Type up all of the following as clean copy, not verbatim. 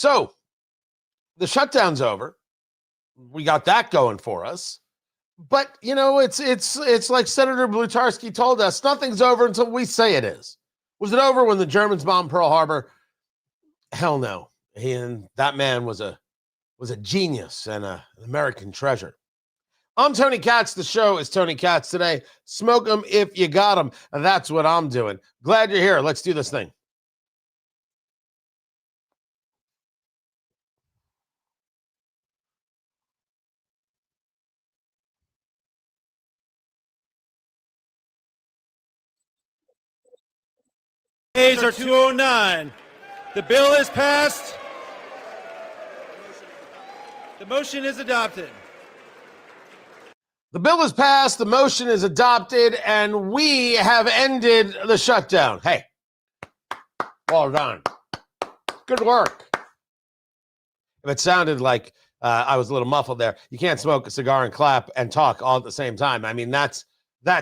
So the shutdown's over. We got that going for us. But, you know, it's like Senator Blutarski told us, nothing's over until we say it is. Was it over when the Germans bombed Pearl Harbor? Hell no. And that man was a genius and an American treasure. I'm Tony Katz. The show is Tony Katz Today. Smoke them if you got them. And that's what I'm doing. Glad you're here. Let's do this thing. Ayes are 209. The bill is passed. The motion is adopted. The bill is passed, the motion is adopted, and we have ended the shutdown. Hey, well done. Good work. If it sounded like I was a little muffled there, you can't smoke a cigar and clap and talk all at the same time. I mean, that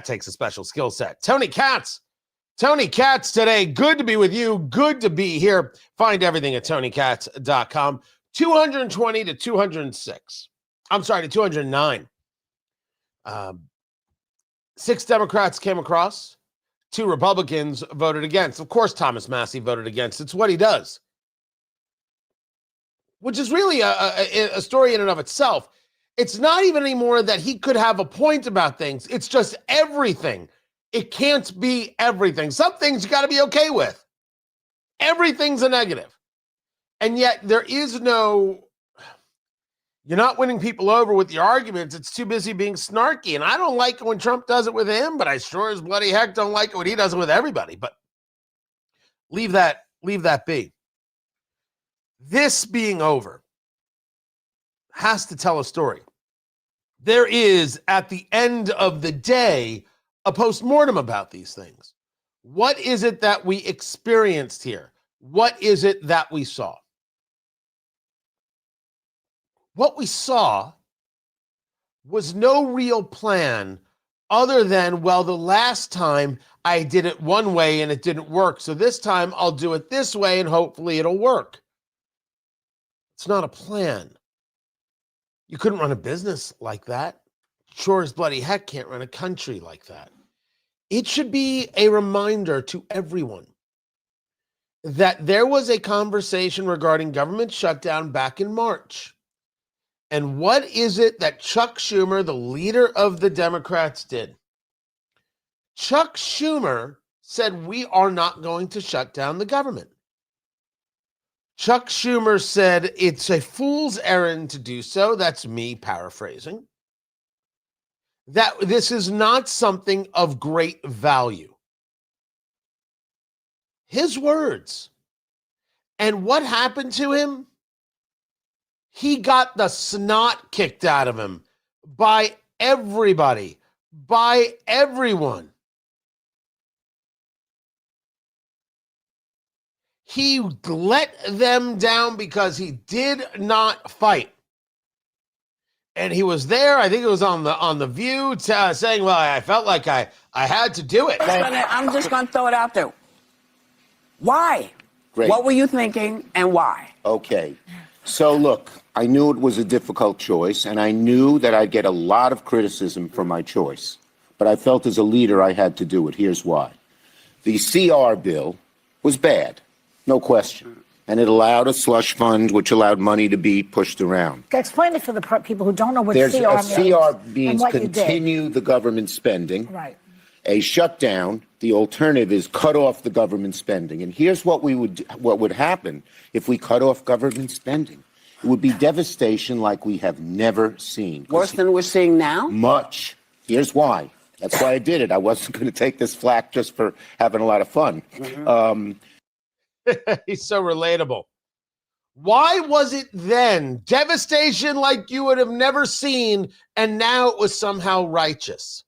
takes a special skill set. Tony Katz Today. Good to be with you. Good to be here. Find everything at TonyKatz.com. 220 to 206. I'm sorry, to 209. 6 Democrats came across. 2 Republicans voted against. Of course, Thomas Massie voted against. It's what he does. Which is really a story in and of itself. It's not even anymore that he could have a point about things. It's just everything. It can't be everything. Some things you got to be okay with. Everything's a negative. And yet there is no, you're not winning people over with your arguments. It's too busy being snarky. And I don't like it when Trump does it with him, but I sure as bloody heck don't like it when he does it with everybody. But leave that be. This being over has to tell a story. There is, at the end of the day, a postmortem about these things. What is it that we experienced here? What is it that we saw? What we saw was no real plan other than, well, the last time I did it one way and it didn't work, so this time I'll do it this way and hopefully it'll work. It's not a plan. You couldn't run a business like that. Sure as bloody heck can't run a country like that. It should be a reminder to everyone that there was a conversation regarding government shutdown back in March. And what is it that Chuck Schumer, the leader of the Democrats, did? Chuck Schumer said, we are not going to shut down the government. Chuck Schumer said, it's a fool's errand to do so. That's me paraphrasing. That this is not something of great value. His words. And what happened to him? He got the snot kicked out of him by everybody, by everyone. He let them down because he did not fight. And he was there, I think it was on the View, saying, well, I felt like I had to do it. I'm just going to throw it out there. Why? Great. What were you thinking and why? Okay. So, look, I knew it was a difficult choice, and I knew that I'd get a lot of criticism for my choice. But I felt as a leader I had to do it. Here's why. The CR bill was bad, no question. And it allowed a slush fund, which allowed money to be pushed around. Explain it for the people who don't know what There's CR means. CR means continue the government spending. Right. A shutdown, the alternative is cut off the government spending. And here's what would happen if we cut off government spending. It would be devastation like we have never seen. Worse than we're seeing now? Much. Here's why. That's why I did it. I wasn't going to take this flack just for having a lot of fun. Mm-hmm. He's so relatable. Why was it then devastation like you would have never seen, and now it was somehow righteous?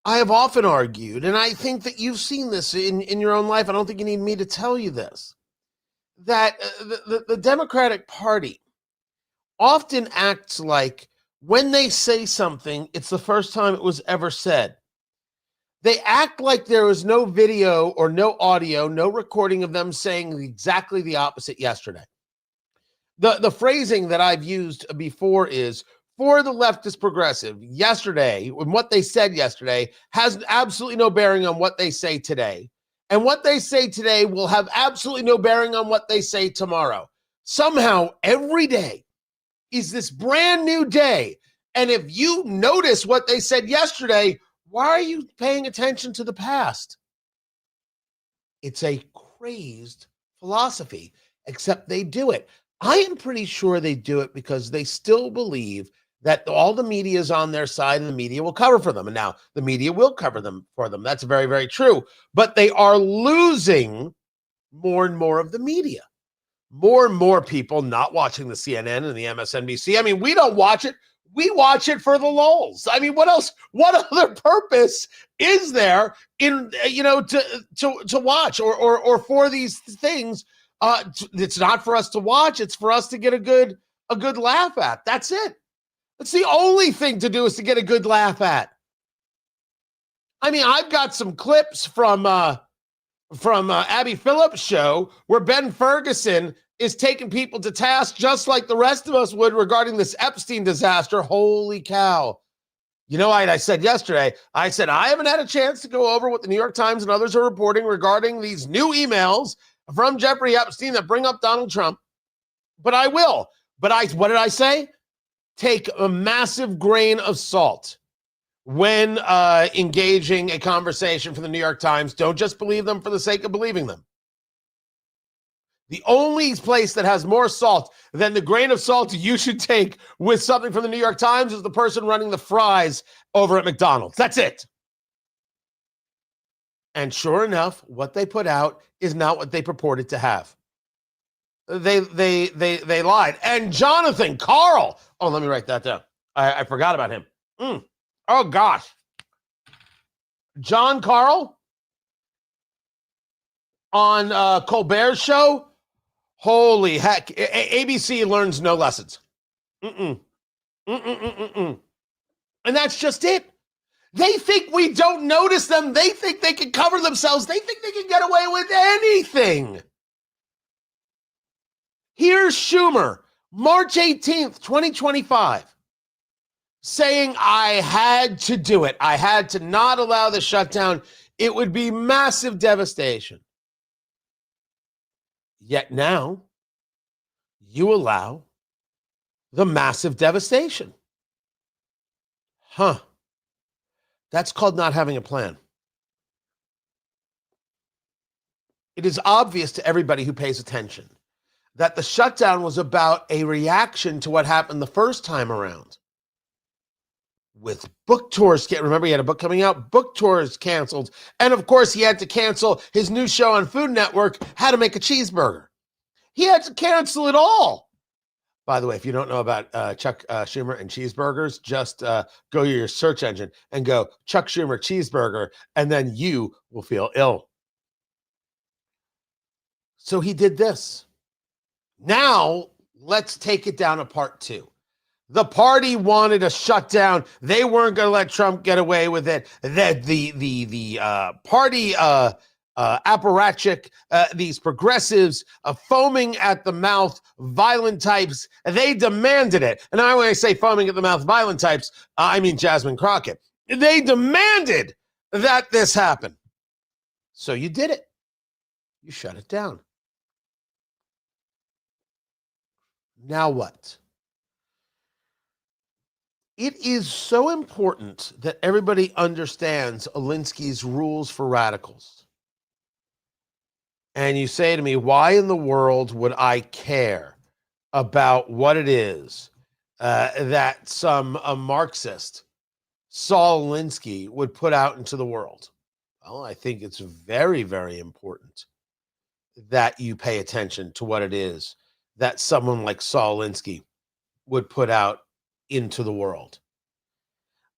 I have often argued, and I think that you've seen this in your own life. I don't think you need me to tell you this, that the Democratic Party often acts like when they say something, it's the first time it was ever said. They act like there was no video or no audio, no recording of them saying exactly the opposite yesterday. The phrasing that I've used before is, for the leftist progressive, yesterday, and what they said yesterday has absolutely no bearing on what they say today. And what they say today will have absolutely no bearing on what they say tomorrow. Somehow, every day is this brand new day. And if you notice what they said yesterday, why are you paying attention to the past? It's a crazed philosophy, except they do it. I am pretty sure they do it because they still believe that all the media is on their side and the media will cover for them. And now the media will cover them for them. That's very, very true. But they are losing more and more of the media. More and more people not watching the CNN and the MSNBC. I mean, we don't watch it. We watch it for the lulz. I mean, what else? What other purpose is there in to watch or for these things? It's not for us to watch. It's for us to get a good laugh at. That's it. That's the only thing to do, is to get a good laugh at. I mean, I've got some clips from Abby Phillips' show where Ben Ferguson is taking people to task just like the rest of us would regarding this Epstein disaster. Holy cow. You know, I said yesterday, I said, I haven't had a chance to go over what the New York Times and others are reporting regarding these new emails from Jeffrey Epstein that bring up Donald Trump, but I will. But what did I say? Take a massive grain of salt when engaging a conversation for the New York Times. Don't just believe them for the sake of believing them. The only place that has more salt than the grain of salt you should take with something from the New York Times is the person running the fries over at McDonald's. That's it. And sure enough, what they put out is not what they purported to have. They lied. And Jonathan Karl. Oh, let me write that down. I forgot about him. Oh gosh. John Karl on Colbert's show. Holy heck. ABC learns no lessons. And that's just it. They think we don't notice them. They think they can cover themselves. They think they can get away with anything. Here's Schumer, March 18th, 2025, saying, I had to do it. I had to not allow the shutdown. It would be massive devastation. Yet now, you allow the massive devastation. That's called not having a plan. It is obvious to everybody who pays attention that the shutdown was about a reaction to what happened the first time around. With book tours, remember he had a book coming out, book tours canceled. And of course he had to cancel his new show on Food Network, How to Make a Cheeseburger. He had to cancel it all. By the way, if you don't know about Chuck Schumer and cheeseburgers, just go to your search engine and go Chuck Schumer cheeseburger, and then you will feel ill. So he did this. Now, let's take it down to part two. The party wanted a shutdown. They weren't going to let Trump get away with it. The party apparatchik, these progressives, foaming at the mouth, violent types, they demanded it. And when I say foaming at the mouth, violent types, I mean Jasmine Crockett. They demanded that this happen. So you did it. You shut it down. Now what? It is so important that everybody understands Alinsky's rules for radicals. And you say to me, why in the world would I care about what it is that some Marxist, Saul Alinsky, would put out into the world? Well, I think it's very, very important that you pay attention to what it is that someone like Saul Alinsky would put out into the world.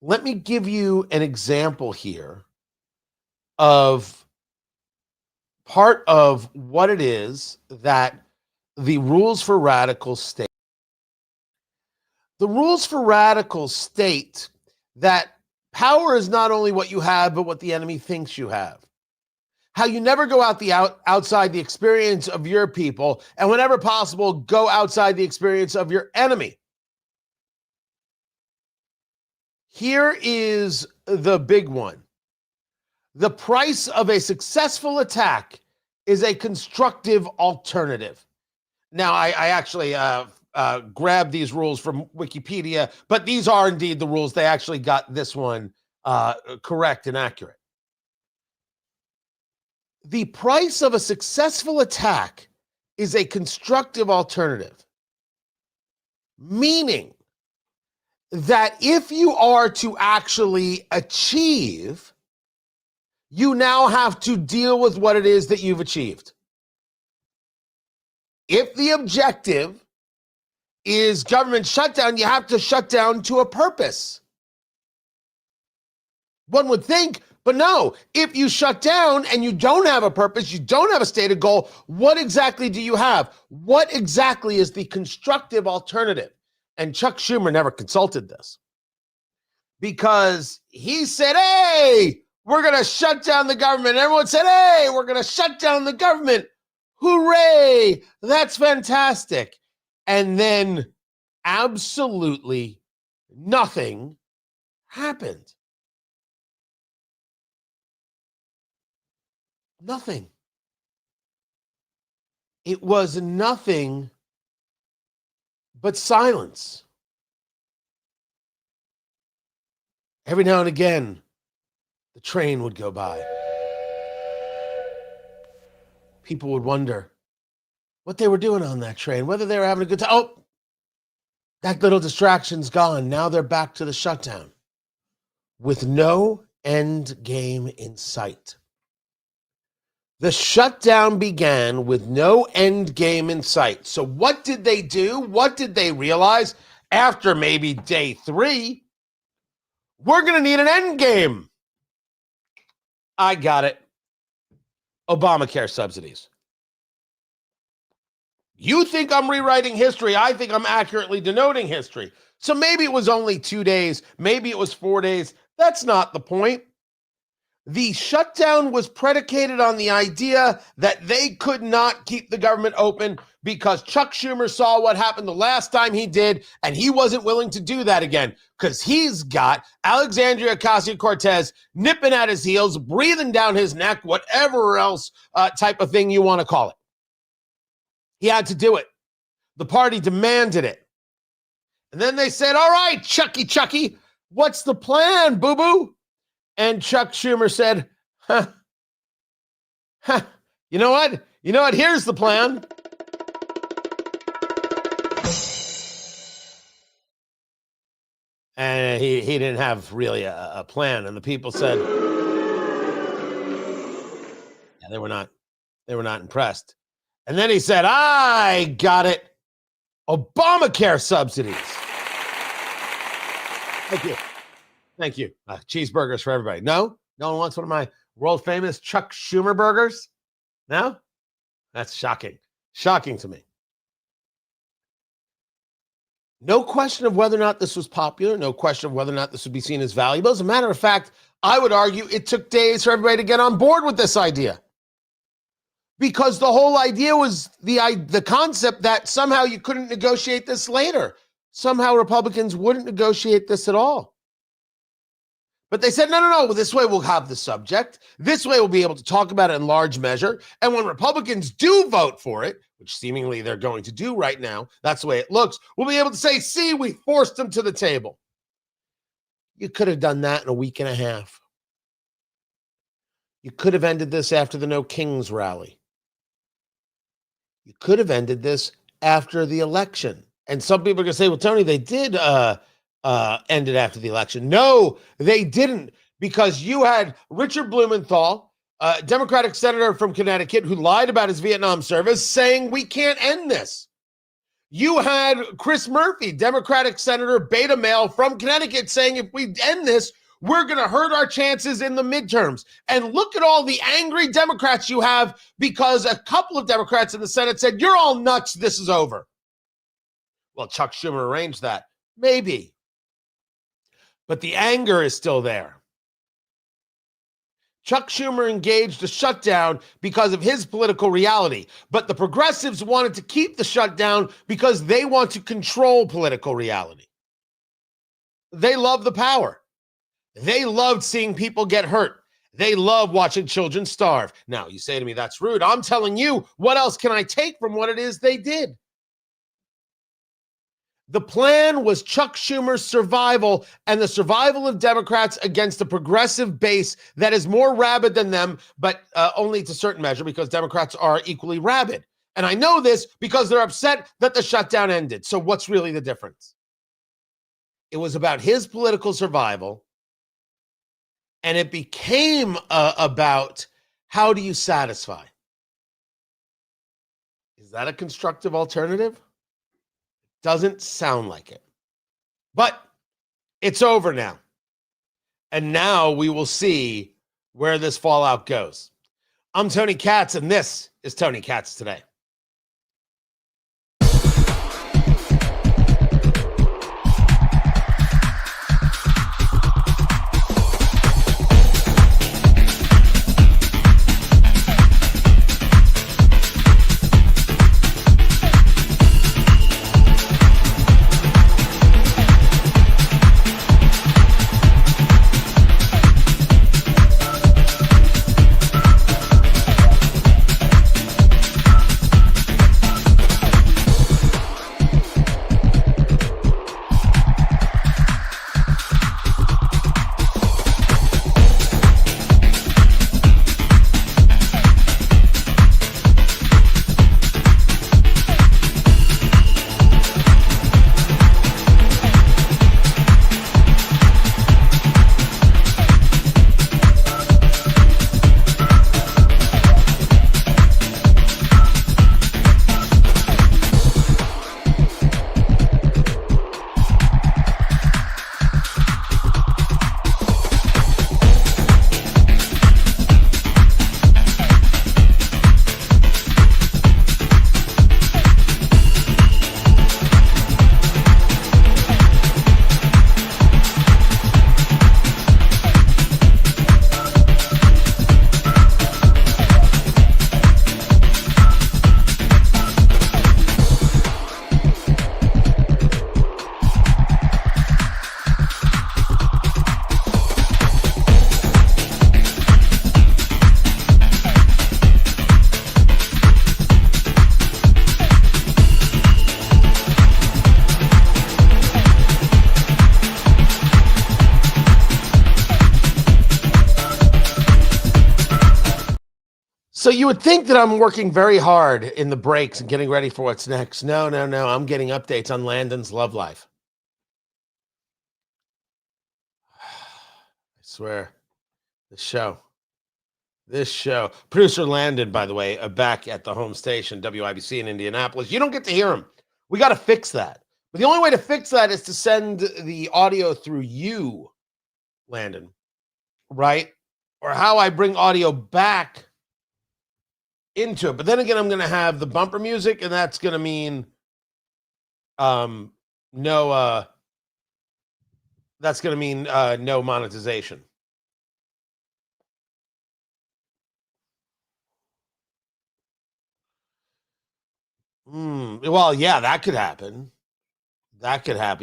Let me give you an example here of part of what it is that the rules for radicals state. The rules for radicals state that Power is not only what you have, but what the enemy thinks you have. How you never go outside the experience of your people, and whenever possible, go outside the experience of your enemy. Here is the big one. The price of a successful attack is a constructive alternative. Now, I actually grabbed these rules from Wikipedia, but these are indeed the rules. They actually got this one correct and accurate. The price of a successful attack is a constructive alternative, meaning that if you are to actually achieve, you now have to deal with what it is that you've achieved. If the objective is government shutdown, you have to shut down to a purpose. One would think, but no, if you shut down and you don't have a purpose, you don't have a stated goal, what exactly do you have? What exactly is the constructive alternative? And Chuck Schumer never consulted this because he said, hey, we're going to shut down the government. Everyone said, hey, we're going to shut down the government. Hooray, that's fantastic. And then absolutely nothing happened. Nothing. It was nothing but silence. Every now and again, the train would go by. People would wonder what they were doing on that train, whether they were having a good time. Oh, that little distraction's gone. Now they're back to the shutdown with no end game in sight. The shutdown began with no end game in sight. So what did they do? What did they realize after maybe day 3? We're going to need an end game. I got it. Obamacare subsidies. You think I'm rewriting history. I think I'm accurately denoting history. So maybe it was only 2 days. Maybe it was 4 days. That's not the point. The shutdown was predicated on the idea that they could not keep the government open because Chuck Schumer saw what happened the last time he did, and he wasn't willing to do that again because he's got Alexandria Ocasio-Cortez nipping at his heels, breathing down his neck, whatever else type of thing you want to call it. He had to do it. The party demanded it. And then they said, all right, Chucky, what's the plan, boo-boo? And Chuck Schumer said, you know what? Here's the plan. And he didn't have really a plan. And the people said, yeah, they were not impressed. And then he said, I got it. Obamacare subsidies. Thank you. Cheeseburgers for everybody. No one wants one of my world famous Chuck Schumer burgers. No? That's shocking. Shocking to me. No question of whether or not this was popular. No question of whether or not this would be seen as valuable. As a matter of fact, I would argue it took days for everybody to get on board with this idea. Because the whole idea was the concept that somehow you couldn't negotiate this later. Somehow Republicans wouldn't negotiate this at all. But they said, no, this way we'll have the subject. This way we'll be able to talk about it in large measure. And when Republicans do vote for it, which seemingly they're going to do right now, that's the way it looks, we'll be able to say, see, we forced them to the table. You could have done that in a week and a half. You could have ended this after the No Kings rally. You could have ended this after the election. And some people are going to say, well, Tony, they did end it after the election. No, they didn't, because you had Richard Blumenthal, a Democratic senator from Connecticut who lied about his Vietnam service, saying we can't end this. You had Chris Murphy, Democratic senator, beta male from Connecticut, saying if we end this, we're going to hurt our chances in the midterms. And look at all the angry Democrats you have because a couple of Democrats in the Senate said, you're all nuts, this is over. Well, Chuck Schumer arranged that. Maybe. but the anger is still there. Chuck Schumer engaged a shutdown because of his political reality, but the progressives wanted to keep the shutdown because they want to control political reality. They love the power. They loved seeing people get hurt. They love watching children starve. Now, you say to me, that's rude. I'm telling you, what else can I take from what it is they did? The plan was Chuck Schumer's survival and the survival of Democrats against a progressive base that is more rabid than them, but only to a certain measure because Democrats are equally rabid. And I know this because they're upset that the shutdown ended. So what's really the difference? It was about his political survival, and it became about how do you satisfy? Is that a constructive alternative? Doesn't sound like it. But it's over now. And now we will see where this fallout goes. I'm Tony Katz, and this is Tony Katz Today. So you would think that I'm working very hard in the breaks and getting ready for what's next. No. I'm getting updates on Landon's love life. I swear. This show. Producer Landon, by the way, back at the home station, WIBC in Indianapolis. You don't get to hear him. We got to fix that. But the only way to fix that is to send the audio through you, Landon, right? Or how I bring audio back into it. But then again, I'm going to have the bumper music, and that's going to mean no monetization. Well, yeah, that could happen.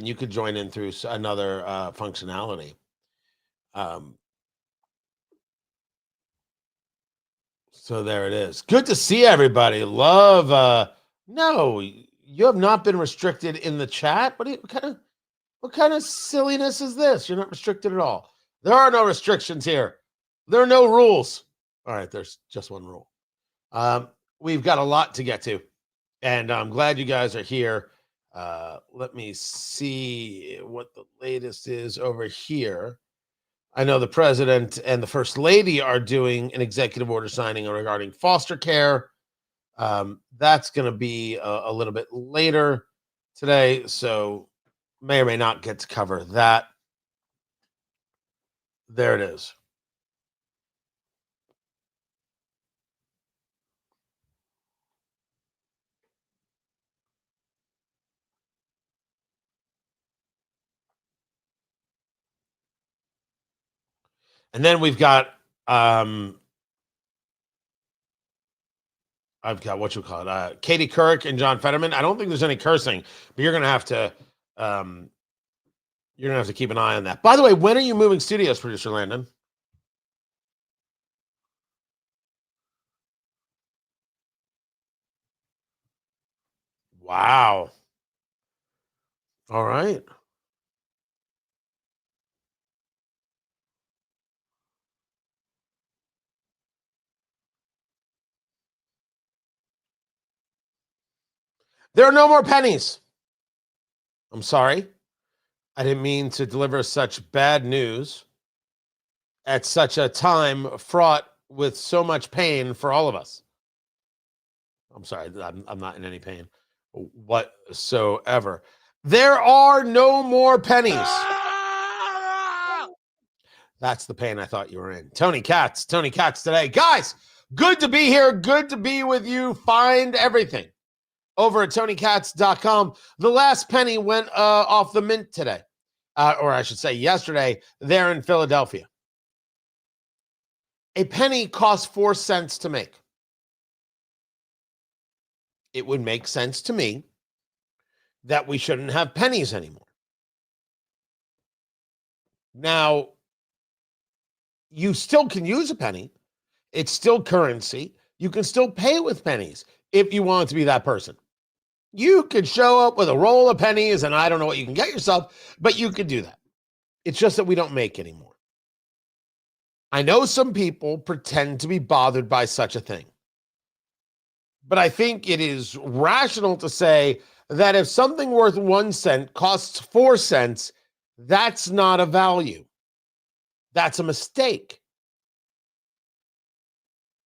You could join in through another functionality. So there it is. Good to see everybody. Love. No, you have not been restricted in the chat. What kind of silliness is this? You're not restricted at all. There are no restrictions here. There are no rules. All right, there's just one rule. We've got a lot to get to, and I'm glad you guys are here. Let me see what the latest is over here. I know the president and the first lady are doing an executive order signing regarding foster care. That's going to be a little bit later today, so may or may not get to cover that. There it is. And then we've got I've got what you call it, Katie Couric and John Fetterman. I don't think there's any cursing, but you're gonna have to keep an eye on that. By the way, when are you moving studios, producer Landon? Wow. All right. There are no more pennies. I'm sorry. I didn't mean to deliver such bad news at such a time fraught with so much pain for all of us. I'm sorry. I'm not in any pain whatsoever. There are no more pennies. That's the pain I thought you were in. Tony Katz today. Guys, good to be here. Good to be with you. Find everything over at TonyKatz.com. The last penny went off the mint today, or I should say yesterday, there in Philadelphia. A penny costs 4 cents to make. It would make sense to me that we shouldn't have pennies anymore. Now, you still can use a penny. It's still currency. You can still pay with pennies if you want to be that person. You could show up with a roll of pennies, and I don't know what you can get yourself, but you could do that. It's just that we don't make anymore. I know some people pretend to be bothered by such a thing, but I think it is rational to say that if something worth 1 cent costs 4 cents, that's not a value. That's a mistake.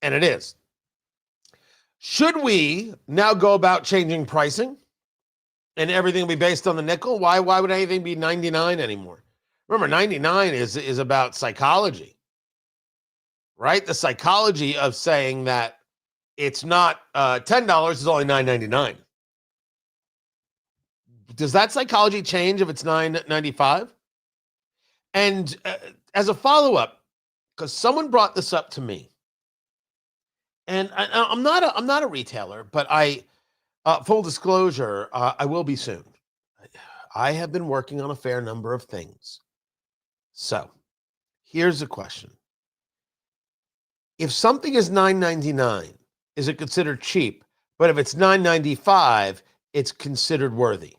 And it is. Should we now go about changing pricing and everything be based on the nickel? Why would anything be 99 anymore? Remember, 99 is about psychology, right? The psychology of saying that it's not $10, it's only $9.99. Does that psychology change if it's $9.95? And as a follow-up, because someone brought this up to me, and I'm not a retailer, but full disclosure, I will be soon. I have been working on a fair number of things. So here's the question. If something is $9.99, is it considered cheap? But if it's $9.95, it's considered worthy.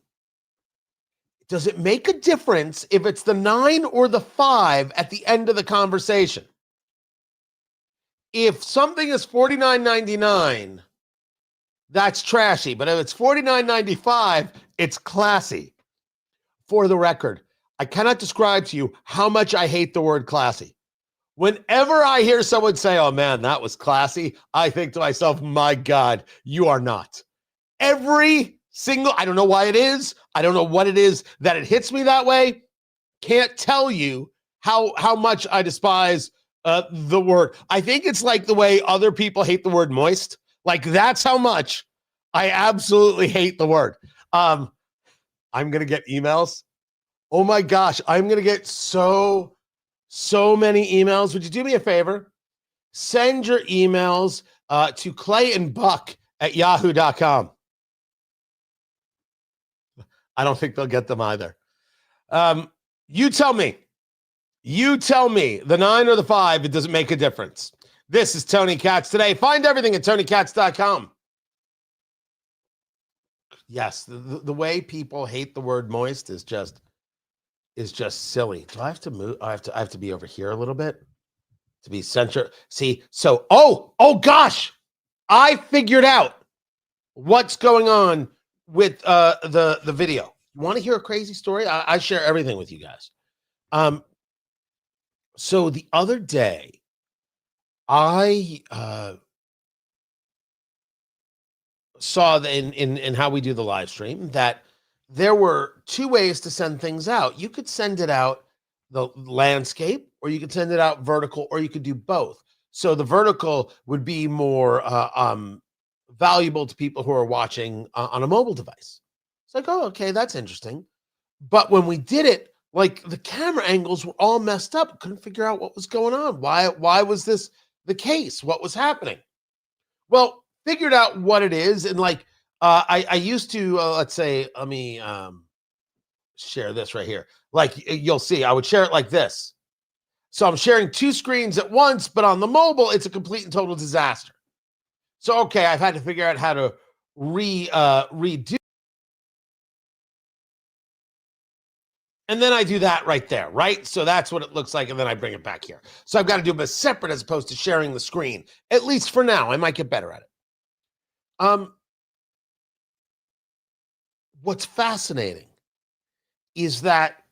Does it make a difference if it's the 9 or the 5 at the end of the conversation? If something is $49.99, that's trashy. But if it's $49.95, it's classy. For the record, I cannot describe to you how much I hate the word classy. Whenever I hear someone say, oh man, that was classy, I think to myself, my God, you are not. Every single, I don't know why it is. I don't know what it is that it hits me that way. Can't tell you how much I despise the word. I think it's like the way other people hate the word moist. Like that's how much I absolutely hate the word. I'm going to get emails. Oh my gosh, I'm going to get so many emails. Would you do me a favor? Send your emails to clayandbuck@yahoo.com. I don't think they'll get them either. You tell me, the 9 or the 5, it doesn't make a difference. This is Tony Katz today. Find everything at TonyKatz.com. Yes, the way people hate the word moist is just silly. Do I have to move? I have to be over here a little bit to be central. See, so oh gosh, I figured out what's going on with the video. You want to hear a crazy story? I share everything with you guys. So the other day, I saw in how we do the live stream that there were 2 ways to send things out. You could send it out the landscape, or you could send it out vertical, or you could do both. So the vertical would be more valuable to people who are watching on a mobile device. It's like, oh, okay, that's interesting. But when we did it Like the camera angles were all messed up. Couldn't figure out what was going on. Why was this the case? What was happening? Well, figured out what it is, and like I used to let's say, let me share this right here. Like you'll see, I would share it like this. So I'm sharing two screens at once, but on the mobile, it's a complete and total disaster. So okay, I've had to figure out how to redo. And then I do that right there, right? So that's what it looks like, and then I bring it back here. So I've got to do them separate as opposed to sharing the screen, at least for now. I might get better at it. What's fascinating is that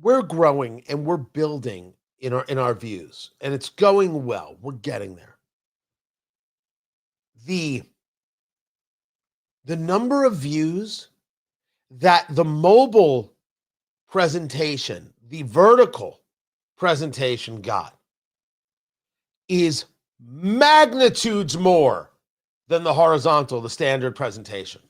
we're growing and we're building in our views, and it's going well. We're getting there. The number of views that the mobile presentation, the vertical presentation got is magnitudes more than the horizontal, the standard presentation.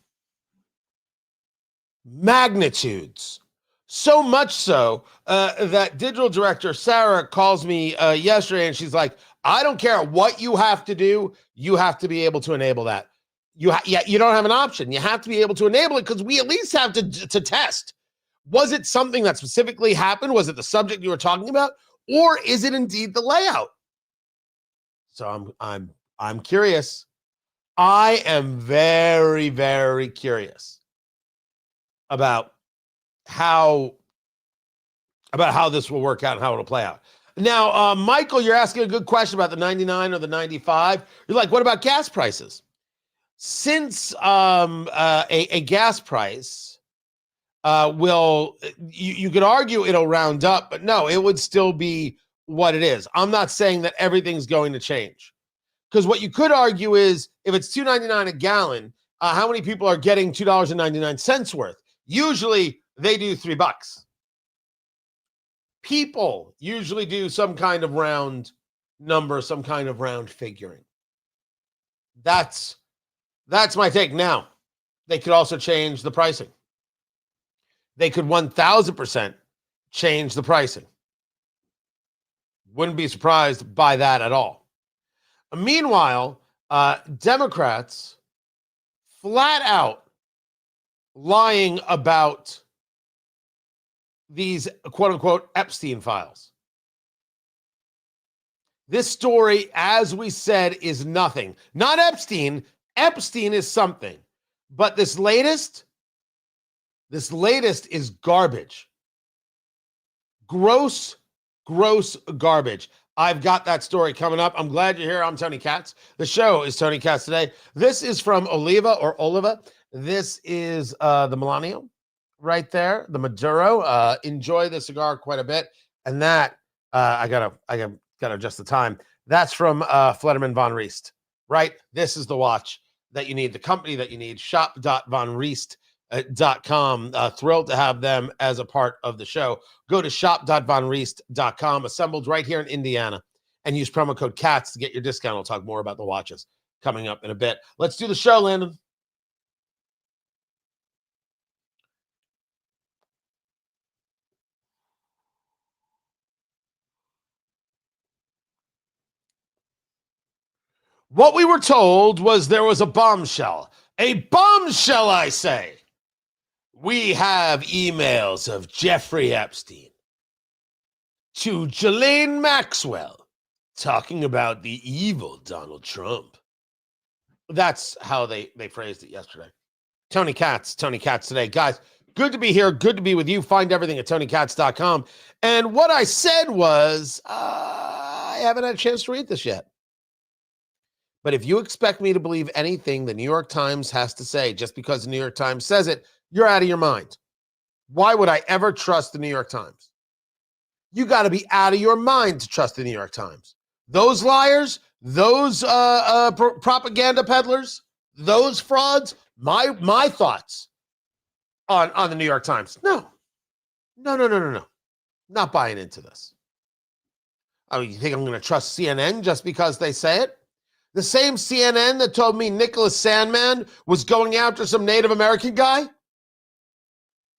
Magnitudes. So much so that digital director Sarah calls me yesterday and she's like, I don't care what you have to do. You have to be able to enable that. You don't have an option. You have to be able to enable it because we at least have to test. Was it something that specifically happened? Was it the subject you were talking about? Or is it indeed the layout? So I'm curious. I am very, very curious about how this will work out and how it'll play out. Now, Michael, you're asking a good question about the 99 or the 95. You're like, what about gas prices? Since a gas price you could argue it'll round up, but no, it would still be what it is. I'm not saying that everything's going to change, because what you could argue is if it's $2.99 a gallon, how many people are getting $2.99 worth? Usually they do $3. People usually do some kind of round number, some kind of round figuring. That's my take. Now, they could also change the pricing. They could 1,000% change the pricing. Wouldn't be surprised by that at all. Meanwhile, Democrats flat out lying about these quote unquote Epstein files. This story, as we said, is nothing. Not Epstein. Epstein is something. But this latest is garbage. Gross garbage. I've got that story coming up. I'm glad you're here. I'm Tony Katz. The show is Tony Katz Today. This is from Oliva. This is the Millennium right there, the Maduro. Enjoy the cigar quite a bit. And that, I gotta adjust the time. That's from Flederman Von Riest, right? This is the watch that you need, the company that you need, shop.vonriest.com. Thrilled to have them as a part of the show. Go to shop.vonriest.com, assembled right here in Indiana, and use promo code CATS to get your discount. We'll talk more about the watches coming up in a bit. Let's do the show, Landon. What we were told was there was a bombshell. A bombshell, I say. We have emails of Jeffrey Epstein to Ghislaine Maxwell talking about the evil Donald Trump. That's how they phrased it yesterday. Tony Katz Today. Guys, good to be here. Good to be with you. Find everything at TonyKatz.com. And what I said was, I haven't had a chance to read this yet. But if you expect me to believe anything the New York Times has to say just because the New York Times says it, you're out of your mind. Why would I ever trust the New York Times? You got to be out of your mind to trust the New York Times. Those liars, those propaganda peddlers, those frauds, my thoughts on the New York Times. No. Not buying into this. Oh, you think I'm going to trust CNN just because they say it? The same CNN that told me Nicholas Sandmann was going after some Native American guy?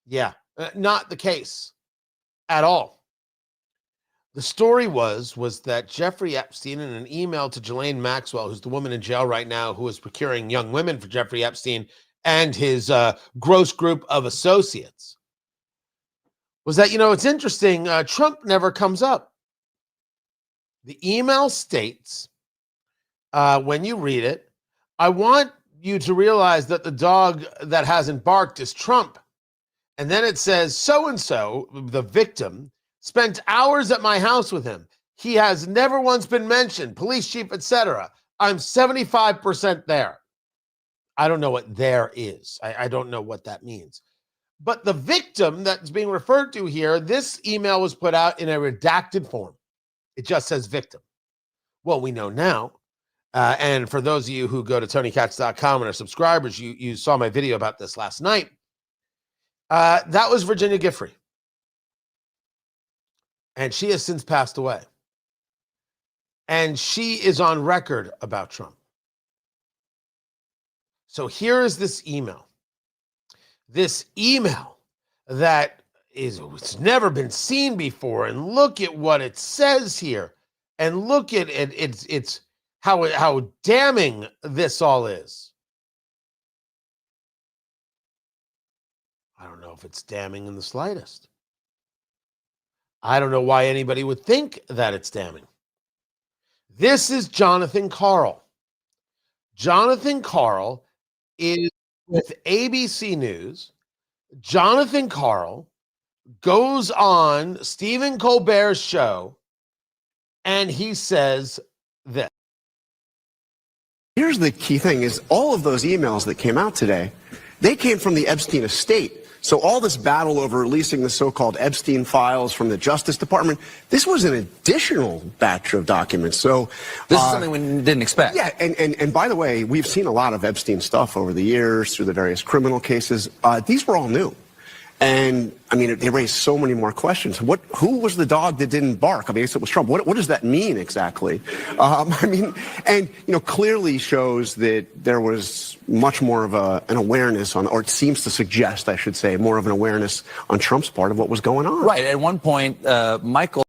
Yeah, not the case. at all. The story was that Jeffrey Epstein, in an email to Ghislaine Maxwell, who's the woman in jail right now who is procuring young women for Jeffrey Epstein and his gross group of associates, was that, it's interesting, Trump never comes up. The email states, when you read it, I want you to realize that the dog that hasn't barked is Trump. And then it says, so-and-so, the victim, spent hours at my house with him. He has never once been mentioned, police chief, etc. I'm 75% there. I don't know what there is. I don't know what that means. But the victim that's being referred to here, this email was put out in a redacted form. It just says victim. Well, we know now. And for those of you who go to TonyKatz.com and are subscribers, you saw my video about this last night. That was Virginia Giuffre. And she has since passed away. And she is on record about Trump. So here is this email. This email that it's never been seen before. And look at what it says here. And look at it. It's how damning this all is. I don't know if it's damning in the slightest. I don't know why anybody would think that it's damning. This is Jonathan Karl. Jonathan Karl is with ABC News. Jonathan Karl goes on Stephen Colbert's show and he says this. Here's the key thing is all of those emails that came out today, they came from the Epstein estate. So all this battle over releasing the so-called Epstein files from the Justice Department, this was an additional batch of documents. So this is something we didn't expect. Yeah, and by the way, we've seen a lot of Epstein stuff over the years through the various criminal cases. These were all new. And, I mean, they raised so many more questions. Who was the dog that didn't bark? I mean, I guess it was Trump. What does that mean exactly? Clearly shows that there was much more of an awareness on, or it seems to suggest, I should say, more of an awareness on Trump's part of what was going on. Right. At one point, Michael.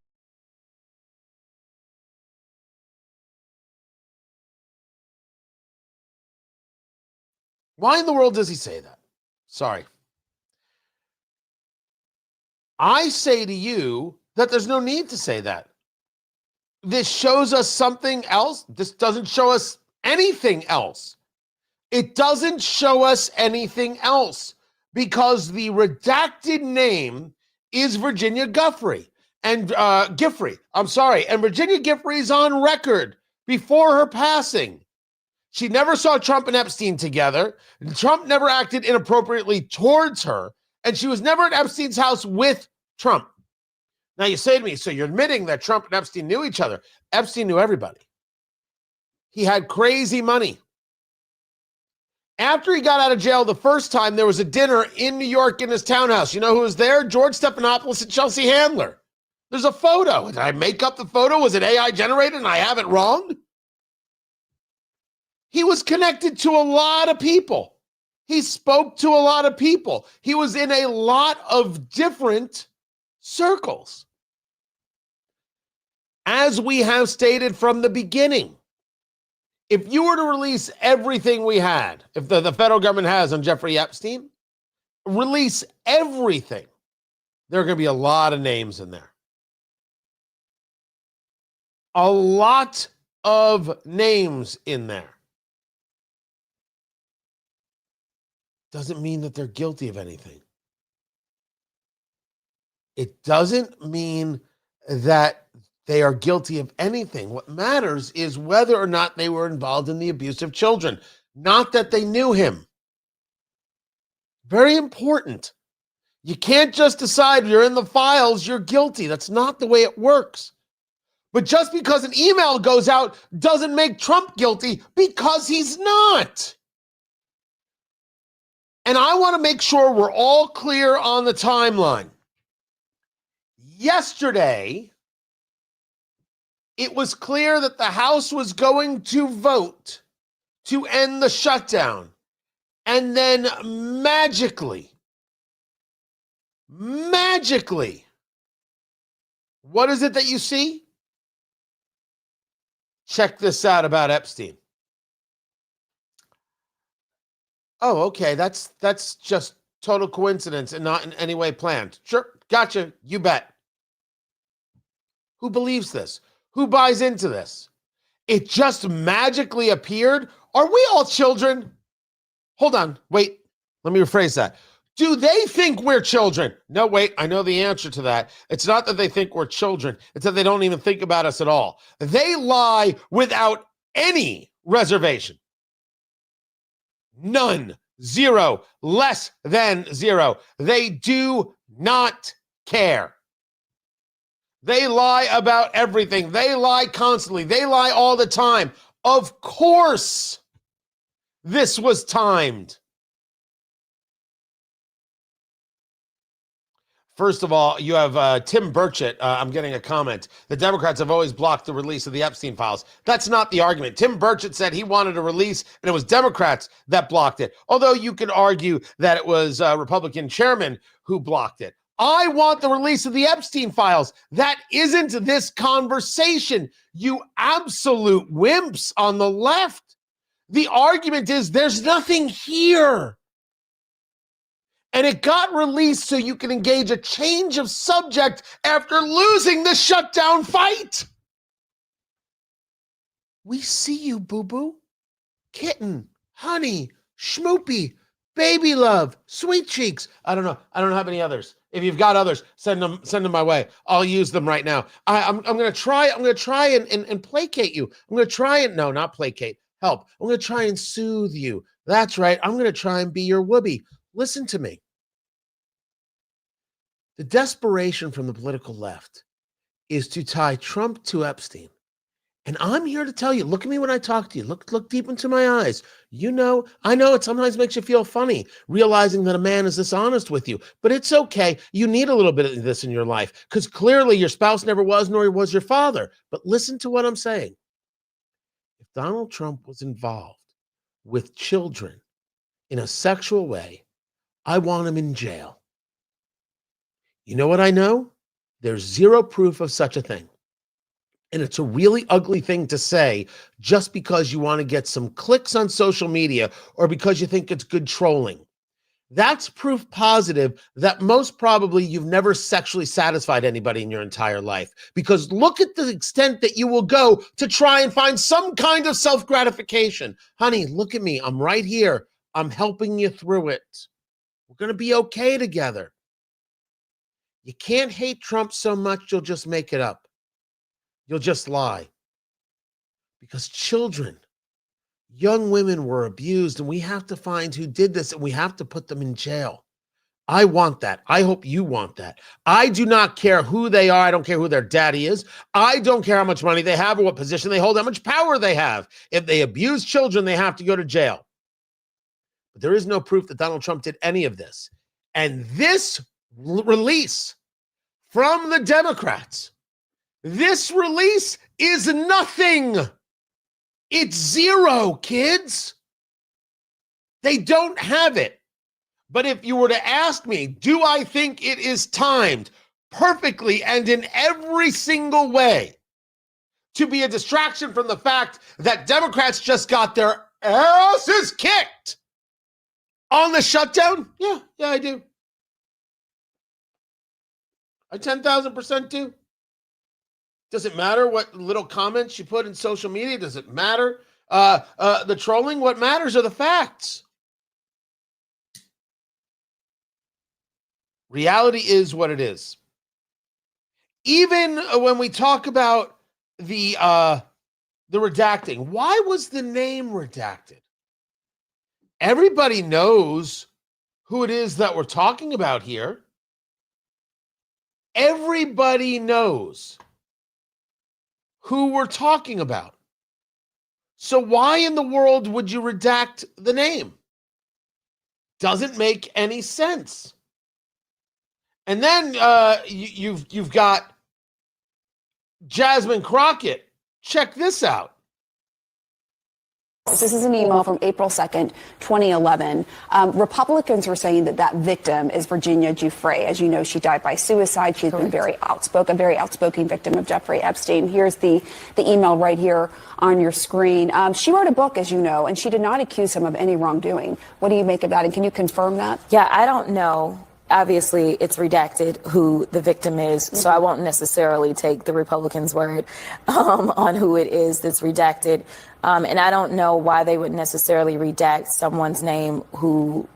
Why in the world does he say that? Sorry. I say to you that there's no need to say that. This shows us something else. This doesn't show us anything else. It doesn't show us anything else because the redacted name is Virginia Giuffre and Giuffre. I'm sorry. And Virginia Giuffre is on record before her passing. She never saw Trump and Epstein together. Trump never acted inappropriately towards her. And she was never at Epstein's house with Trump. Now you say to me, so you're admitting that Trump and Epstein knew each other. Epstein knew everybody. He had crazy money. After he got out of jail the first time, there was a dinner in New York in his townhouse. You know who was there? George Stephanopoulos and Chelsea Handler. There's a photo. Did I make up the photo? Was it AI generated and I have it wrong? He was connected to a lot of people. He spoke to a lot of people. He was in a lot of different circles. As we have stated from the beginning, if you were to release everything we had, if the federal government has on Jeffrey Epstein, release everything, there are going to be a lot of names in there. A lot of names in there. Doesn't mean that they're guilty of anything. It doesn't mean that they are guilty of anything. What matters is whether or not they were involved in the abuse of children, not that they knew him. Very important. You can't just decide you're in the files, you're guilty. That's not the way it works. But just because an email goes out doesn't make Trump guilty, because he's not. And I want to make sure we're all clear on the timeline. Yesterday, it was clear that the House was going to vote to end the shutdown. And then magically, What is it that you see? Check this out about Epstein. Oh, okay. That's just total coincidence and not in any way planned. Sure. Gotcha. You bet. Who believes this? Who buys into this? It just magically appeared? Are we all children? Hold on. Wait. Let me rephrase that. Do they think we're children? No, wait. I know the answer to that. It's not that they think we're children. It's that they don't even think about us at all. They lie without any reservation. None. Zero. Less than zero. They do not care. They lie about everything. They lie constantly. They lie all the time. Of course, this was timed. First of all, you have Tim Burchett. I'm getting a comment. The Democrats have always blocked the release of the Epstein files. That's not the argument. Tim Burchett said he wanted a release, and it was Democrats that blocked it. Although you could argue that it was Republican chairman who blocked it. I want the release of the Epstein files. That isn't this conversation, you absolute wimps on the left. The argument is there's nothing here. And it got released so you can engage a change of subject after losing the shutdown fight. We see you, boo-boo. Kitten, honey, schmoopy, baby love, sweet cheeks. I don't know. I don't have any others. If you've got others, send them my way. I'll use them right now. I'm gonna try and placate you. I'm gonna try and no, not placate. Help. I'm gonna try and soothe you. That's right. I'm gonna try and be your whoopee. Listen to me. The desperation from the political left is to tie Trump to Epstein. And I'm here to tell you, look at me when I talk to you. Look deep into my eyes. You know, I know it sometimes makes you feel funny, realizing that a man is dishonest with you. But it's okay. You need a little bit of this in your life, because clearly your spouse never was, nor was your father. But listen to what I'm saying. If Donald Trump was involved with children in a sexual way, I want him in jail. You know what I know? There's zero proof of such a thing. And it's a really ugly thing to say just because you want to get some clicks on social media or because you think it's good trolling. That's proof positive that most probably you've never sexually satisfied anybody in your entire life. Because look at the extent that you will go to try and find some kind of self-gratification. Honey, look at me. I'm right here. I'm helping you through it. We're going to be okay together. You can't hate Trump so much you'll just make it up. You'll just lie. Because children, young women were abused, and we have to find who did this, and we have to put them in jail. I want that. I hope you want that. I do not care who they are. I don't care who their daddy is. I don't care how much money they have or what position they hold, how much power they have. If they abuse children, they have to go to jail. But there is no proof that Donald Trump did any of this. And this release from the Democrats, this release is nothing. It's zero, kids. They don't have it. But if you were to ask me, do I think it is timed perfectly and in every single way to be a distraction from the fact that Democrats just got their asses kicked on the shutdown? Yeah, I do. I 10,000% do. Does it matter what little comments you put in social media? Does it matter the trolling? What matters are the facts. Reality is what it is. Even when we talk about the redacting, why was the name redacted? Everybody knows who it is that we're talking about here. Everybody knows who we're talking about. So why in the world would you redact the name? Doesn't make any sense. And then you've got Jasmine Crockett. Check this out. This is an email from April 2nd, 2011. Republicans were saying that that victim is Virginia Giuffre. As you know, she died by suicide. She's been very outspoken victim of Jeffrey Epstein. Here's the email right here on your screen. She wrote a book, as you know, and she did not accuse him of any wrongdoing. What do you make of that? And can you confirm that? Yeah, I don't know. Obviously, it's redacted who the victim is, so I won't necessarily take the Republicans' word on who it is that's redacted. And I don't know why they would necessarily redact someone's name who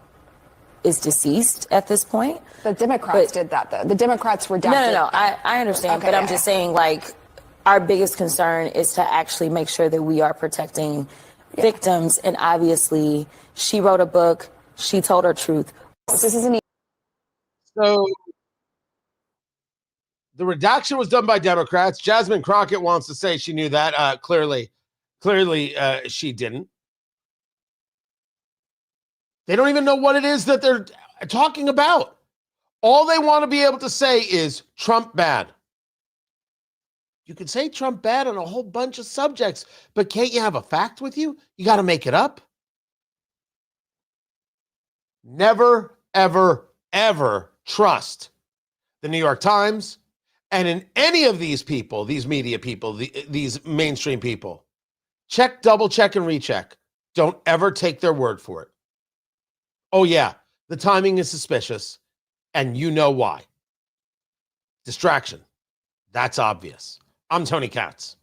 is deceased at this point. The Democrats did that, though. The Democrats redacted. No. I understand, Okay, but I'm just saying, like, our biggest concern is to actually make sure that we are protecting victims. And obviously, she wrote a book. She told her truth. This is an So the redaction was done by Democrats. Jasmine Crockett wants to say she knew that. Clearly, she didn't. They don't even know what it is that they're talking about. All they want to be able to say is Trump bad. You can say Trump bad on a whole bunch of subjects, but can't you have a fact with you? You got to make it up. Never, ever, ever trust the New York Times and in any of these people, these media people, these mainstream people. Check, double check, and recheck. Don't ever take their word for it. Oh, yeah, the timing is suspicious, and you know why. Distraction. That's obvious. I'm Tony Katz.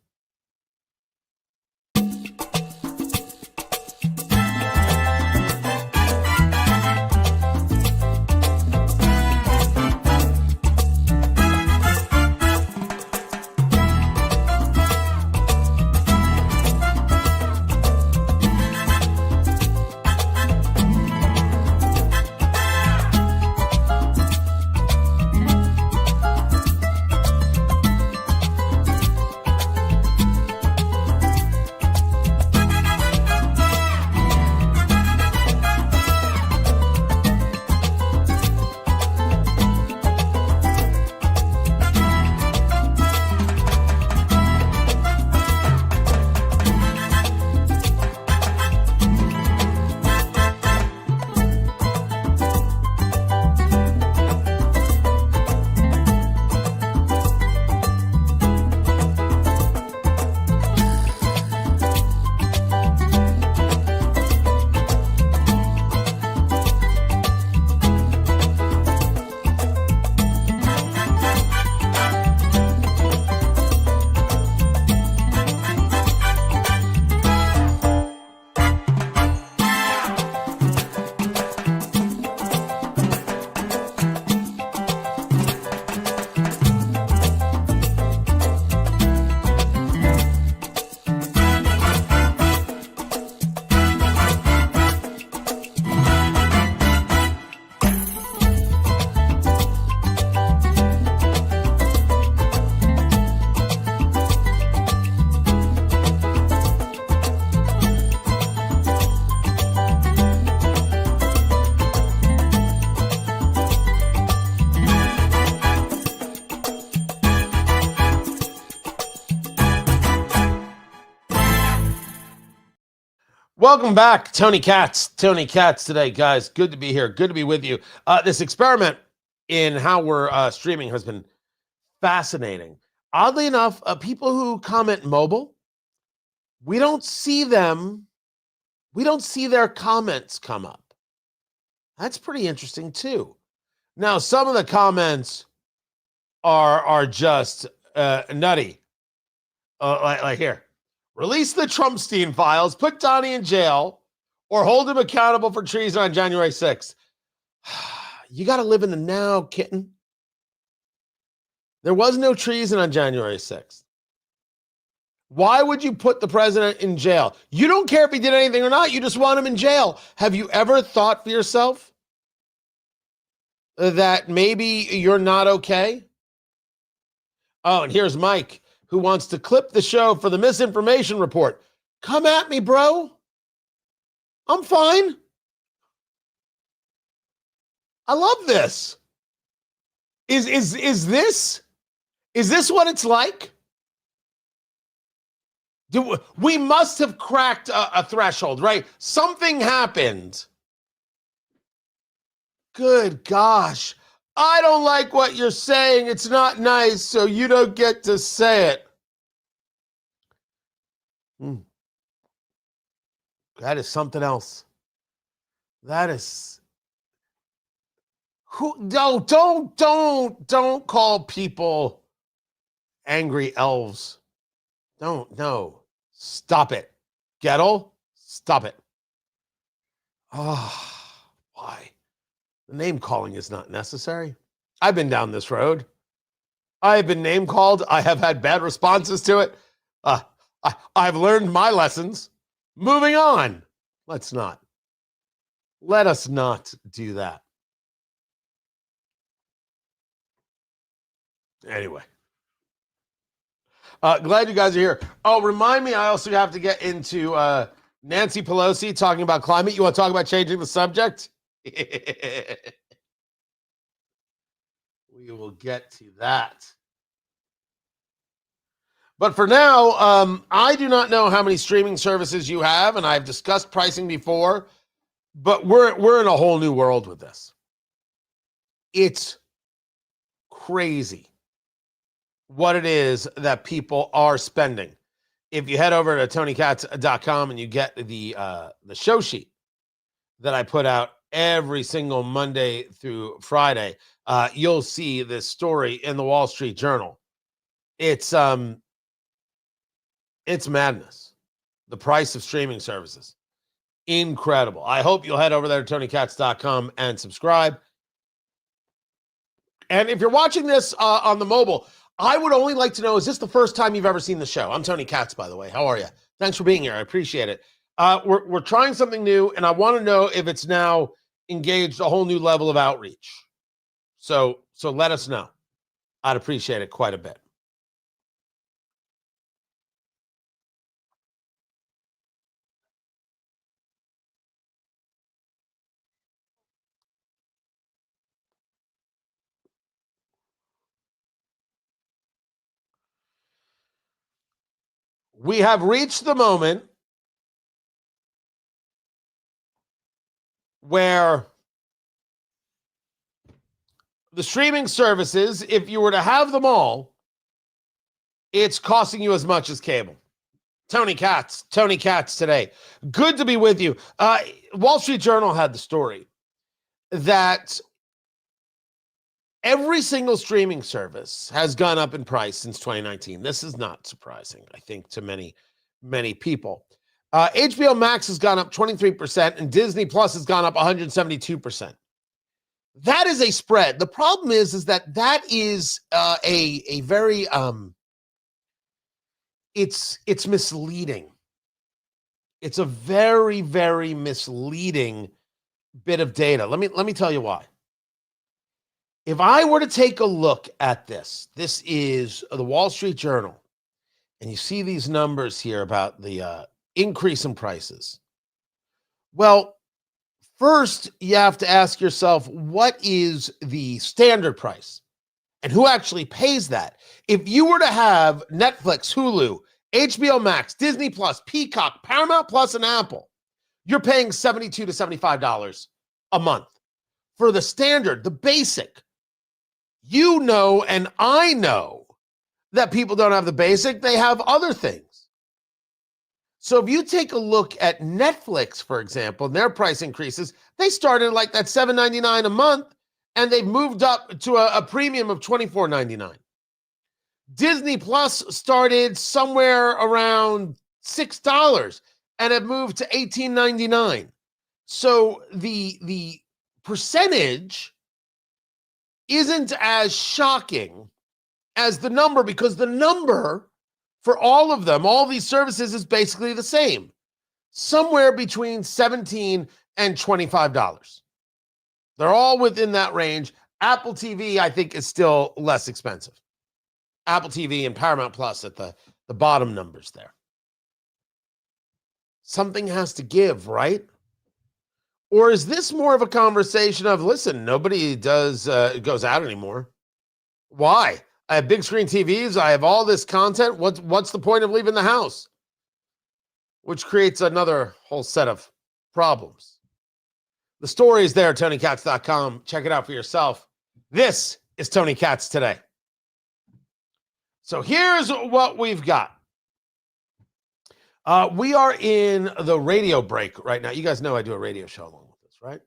Welcome back, Tony Katz. Tony Katz today, guys. Good to be here. Good to be with you. This experiment in how we're streaming has been fascinating. Oddly enough, people who comment mobile, we don't see them. We don't see their comments come up. That's pretty interesting too. Now, some of the comments are just nutty. Like here. Release the Trumpstein files, put Donnie in jail, or hold him accountable for treason on January 6th. You got to live in the now, kitten. There was no treason on January 6th. Why would you put the president in jail? You don't care if he did anything or not. You just want him in jail. Have you ever thought for yourself that maybe you're not okay? Oh, and here's Mike, who wants to clip the show for the misinformation report. Come at me, bro. I'm fine. I love this. Is this what it's like? We must have cracked a threshold, right? Something happened. Good gosh. I don't like what you're saying. It's not nice, so you don't get to say it. That is something else. That is don't call people angry elves. No. Stop it. Gettle, stop it. Oh, why? The name calling is not necessary. I've been down this road. I have been name called. I have had bad responses to it. I've learned my lessons. Moving on. Let us not do that. Anyway. Glad you guys are here. Oh, remind me, I also have to get into Nancy Pelosi talking about climate. You want to talk about changing the subject? We will get to that. But for now, I do not know how many streaming services you have, and I've discussed pricing before, but we're in a whole new world with this. It's crazy what it is that people are spending. If you head over to TonyKatz.com and you get the show sheet that I put out every single Monday through Friday, you'll see this story in the Wall Street Journal. It's madness. The price of streaming services. Incredible. I hope you'll head over there to TonyKatz.com and subscribe. And if you're watching this on the mobile, I would only like to know, is this the first time you've ever seen the show? I'm Tony Katz, by the way. How are you? Thanks for being here. I appreciate it. We're trying something new, and I want to know if it's now engaged a whole new level of outreach. So let us know. I'd appreciate it quite a bit. We have reached the moment where the streaming services, if you were to have them all, it's costing you as much as cable. Tony Katz today. Good to be with you. Wall Street Journal had the story that every single streaming service has gone up in price since 2019. This is not surprising, I think, to many, many people. HBO Max has gone up 23%, and Disney Plus has gone up 172%. That is a spread. The problem is that is a very it's misleading. It's a very, very misleading bit of data. Let me tell you why. If I were to take a look at this is the Wall Street Journal, and you see these numbers here about the increase in prices. Well, first, you have to ask yourself, what is the standard price? And who actually pays that? If you were to have Netflix, Hulu, HBO Max, Disney Plus, Peacock, Paramount Plus, and Apple, you're paying $72 to $75 a month. For the standard, the basic, you know, and I know that people don't have the basic, they have other things. So if you take a look at Netflix, for example, and their price increases, they started like that $7.99 a month, and they've moved up to a premium of $24.99. Disney Plus started somewhere around $6 and have moved to $18.99. So the percentage isn't as shocking as the number, because the number for all of them, all these services, is basically the same, somewhere between $17 and $25. They're all within that range. Apple TV, I think, is still less expensive. Apple TV and Paramount Plus at the bottom numbers there. Something has to give, right? Or is this more of a conversation of, listen, nobody goes out anymore. Why? I have big screen TVs. I have all this content. What's the point of leaving the house? which creates another whole set of problems. The story is there at TonyKatz.com. Check it out for yourself. This is Tony Katz Today. So here's what we've got. We are in the radio break right now. You guys know I do a radio show along with this, right?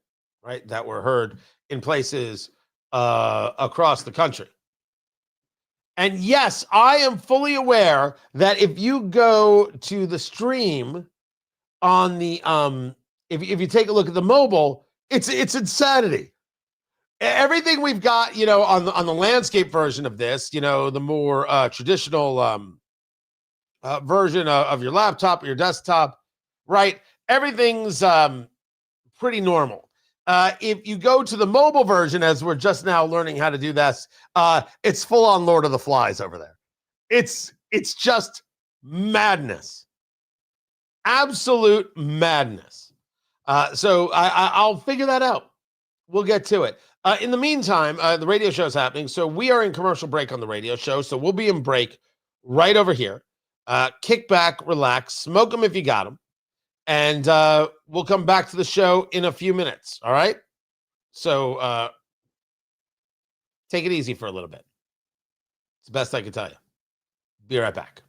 Right? That we're heard in places across the country. And yes, I am fully aware that if you go to the stream on the if you take a look at the mobile, it's insanity. Everything we've got, on the landscape version of this, the more traditional version of your laptop or your desktop, right? Everything's pretty normal. If you go to the mobile version, as we're just now learning how to do this, it's full on Lord of the Flies over there. It's just madness, absolute madness. So I'll figure that out. We'll get to it. In the meantime, the radio show is happening. So we are in commercial break on the radio show. So we'll be in break right over here. Kick back, relax, smoke them if you got them. And we'll come back to the show in a few minutes. All right. So take it easy for a little bit. It's the best I can tell you. Be right back.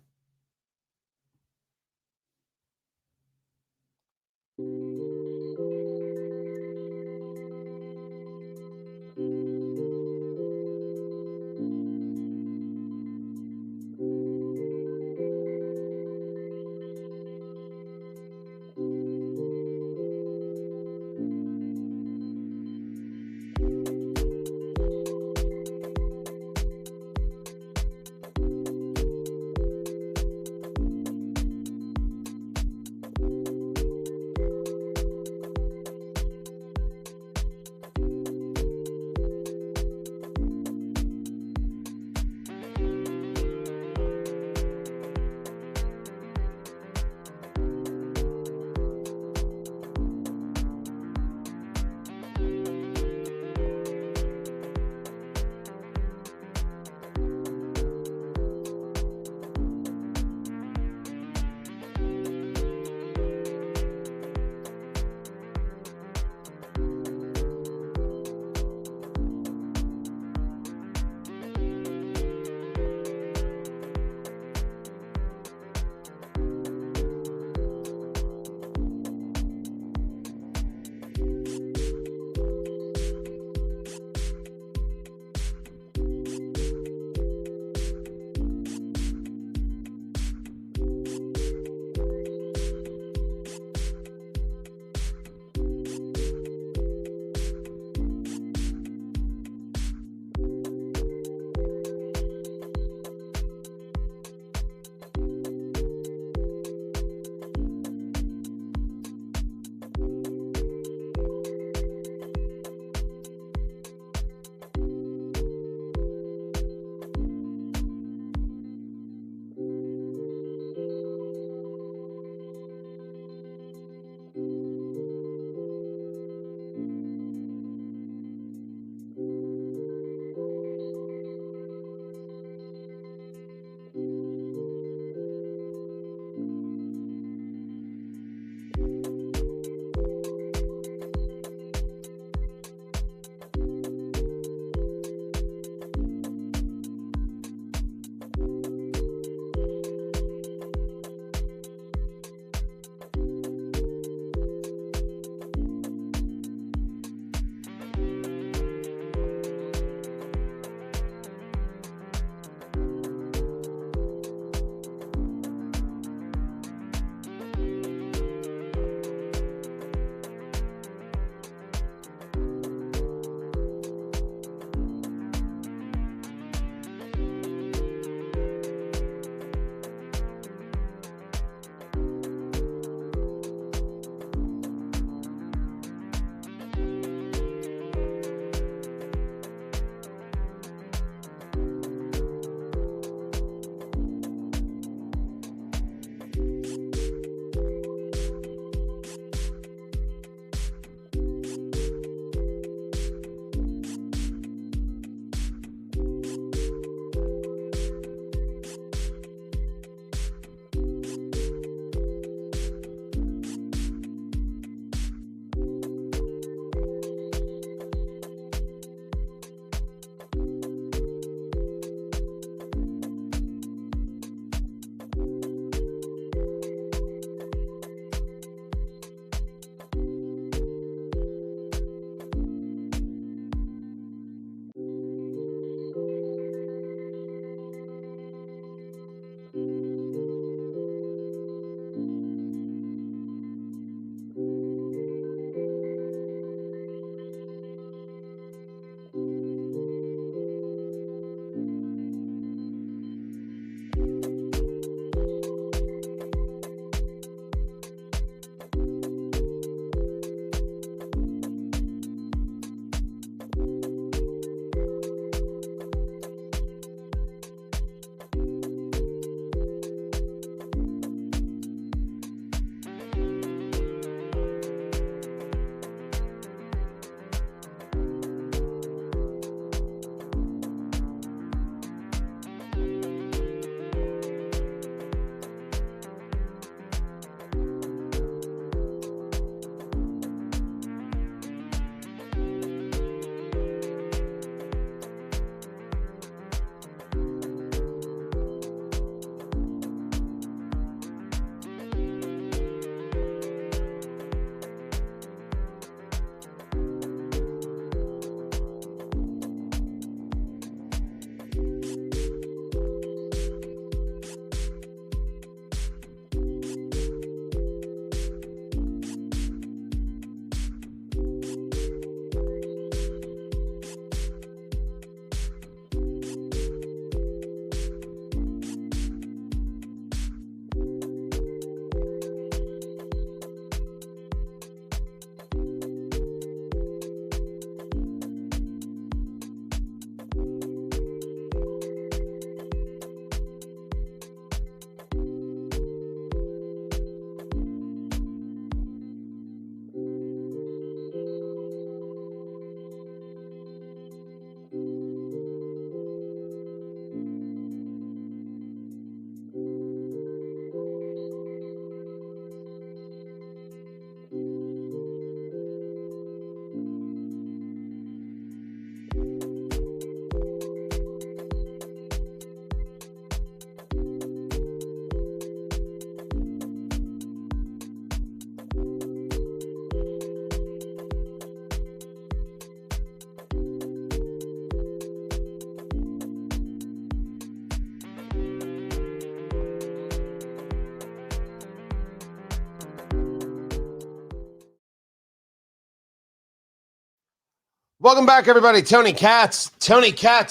Welcome back, everybody. Tony Katz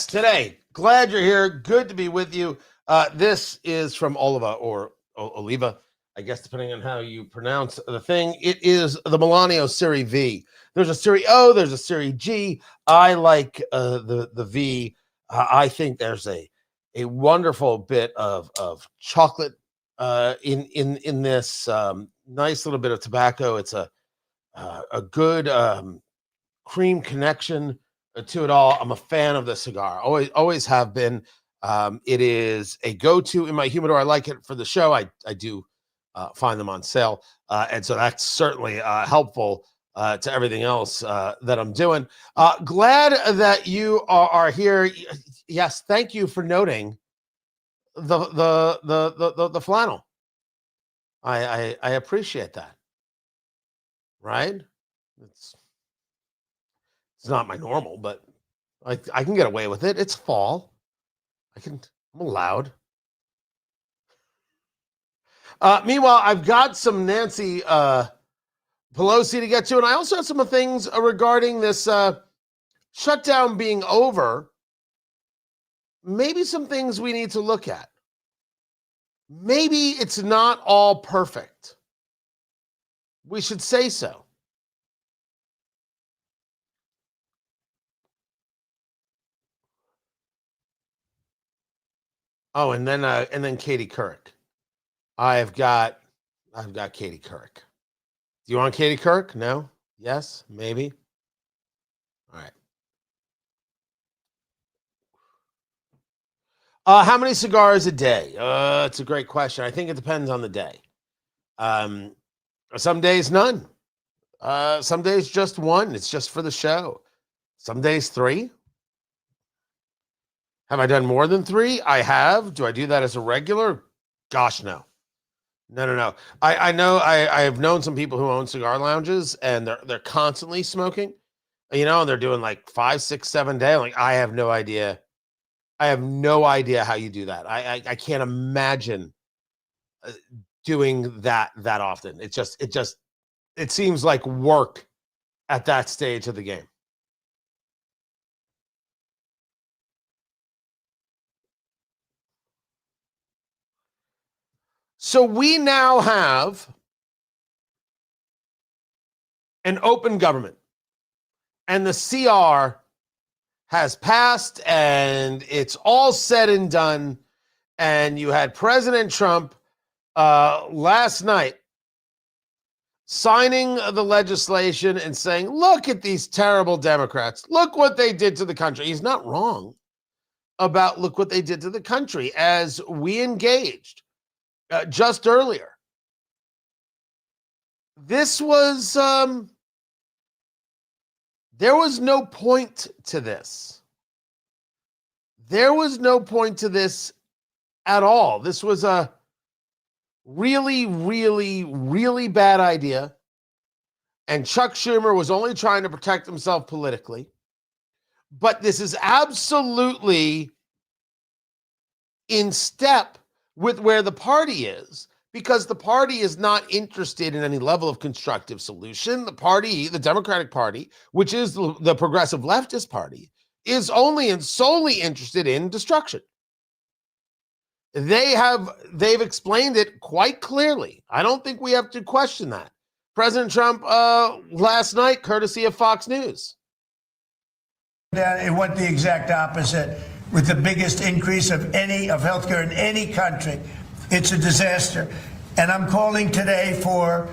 today. Glad you're here. Good to be with you. This is from Oliva or Oliva, I guess, depending on how you pronounce the thing. It is the Milano Serie V. There's a Serie O, there's a Serie G. I like the V. I think there's a wonderful bit of chocolate in this nice little bit of tobacco. It's a good cream connection to it all. I'm a fan of the cigar. Always have been. It is a go-to in my humidor. I like it for the show. I do find them on sale, and so that's certainly helpful to everything else that I'm doing. Glad that you are here. Yes, thank you for noting the flannel. I appreciate that. Right? It's not my normal, but I can get away with it. It's fall. I'm allowed. Meanwhile, I've got some Nancy Pelosi to get to, and I also have some things regarding this shutdown being over. Maybe some things we need to look at. Maybe it's not all perfect. We should say so. Oh, and then Katie Couric. I've got Katie Couric. Do you want Katie Couric? No? Yes? Maybe? All right. How many cigars a day? It's a great question. I think it depends on the day. Some days none. Some days just one. It's just for the show. Some days 3. Have I done more than 3? I have. Do I do that as a regular? Gosh, no. No. I know I have known some people who own cigar lounges, and they're constantly smoking, and they're doing like 5, 6, 7 day. Like, I have no idea. I have no idea how you do that. I can't imagine doing that often. It seems like work at that stage of the game. So we now have an open government, and the CR has passed, and it's all said and done. And you had President Trump last night signing the legislation and saying, look at these terrible Democrats. Look what they did to the country. He's not wrong about look what they did to the country, as we engaged just earlier. This was, there was no point to this. There was no point to this at all. This was a really, really, really bad idea. And Chuck Schumer was only trying to protect himself politically. But this is absolutely in step with where the party is, because the party is not interested in any level of constructive solution. The party, the Democratic Party, which is the progressive leftist party, is only and solely interested in destruction. They've explained it quite clearly. I don't think we have to question that. President Trump last night, courtesy of Fox News. It went the exact opposite, with the biggest increase of healthcare in any country. It's a disaster. And I'm calling today for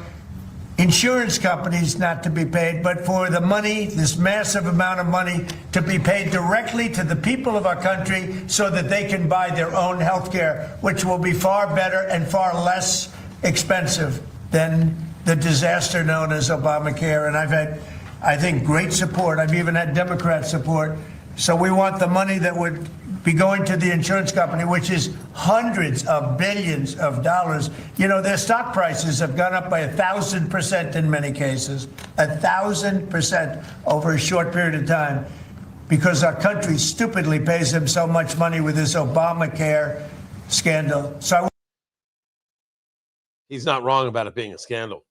insurance companies not to be paid, but for the money, this massive amount of money, to be paid directly to the people of our country so that they can buy their own health care, which will be far better and far less expensive than the disaster known as Obamacare. And I've had, I think, great support. I've even had Democrat support. So we want the money that would be going to the insurance company, which is hundreds of billions of dollars. You know, their stock prices have gone up by 1,000% in many cases, 1,000% over a short period of time, because our country stupidly pays them so much money with this Obamacare scandal. So he's not wrong about it being a scandal.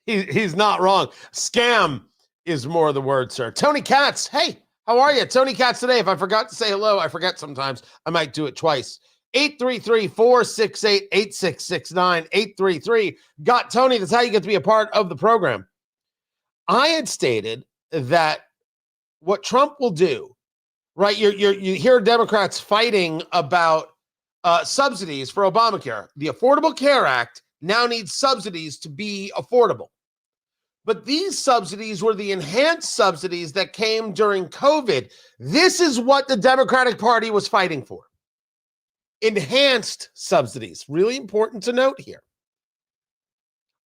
He's not wrong. Scam is more the word, sir. Tony Katz, hey, how are you? Tony Katz today. If I forgot to say hello, I forget sometimes. I might do it twice. 833-468-8669. 833 got Tony. That's how you get to be a part of the program. I had stated that what Trump will do, right? You hear Democrats fighting about subsidies for Obamacare. The Affordable Care Act now needs subsidies to be affordable. But these subsidies were the enhanced subsidies that came during COVID. This is what the Democratic Party was fighting for. Enhanced subsidies. Really important to note here.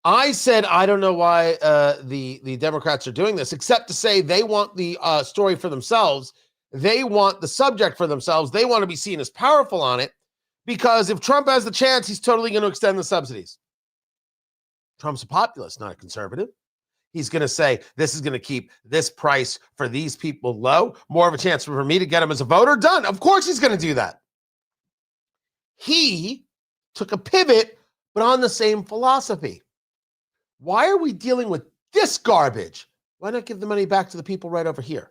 I said, I don't know why the Democrats are doing this, except to say they want the story for themselves. They want the subject for themselves. They want to be seen as powerful on it, because if Trump has the chance, he's totally going to extend the subsidies. Trump's a populist, not a conservative. He's going to say, this is going to keep this price for these people low. More of a chance for me to get him as a voter. Done. Of course he's going to do that. He took a pivot, but on the same philosophy. Why are we dealing with this garbage? Why not give the money back to the people right over here?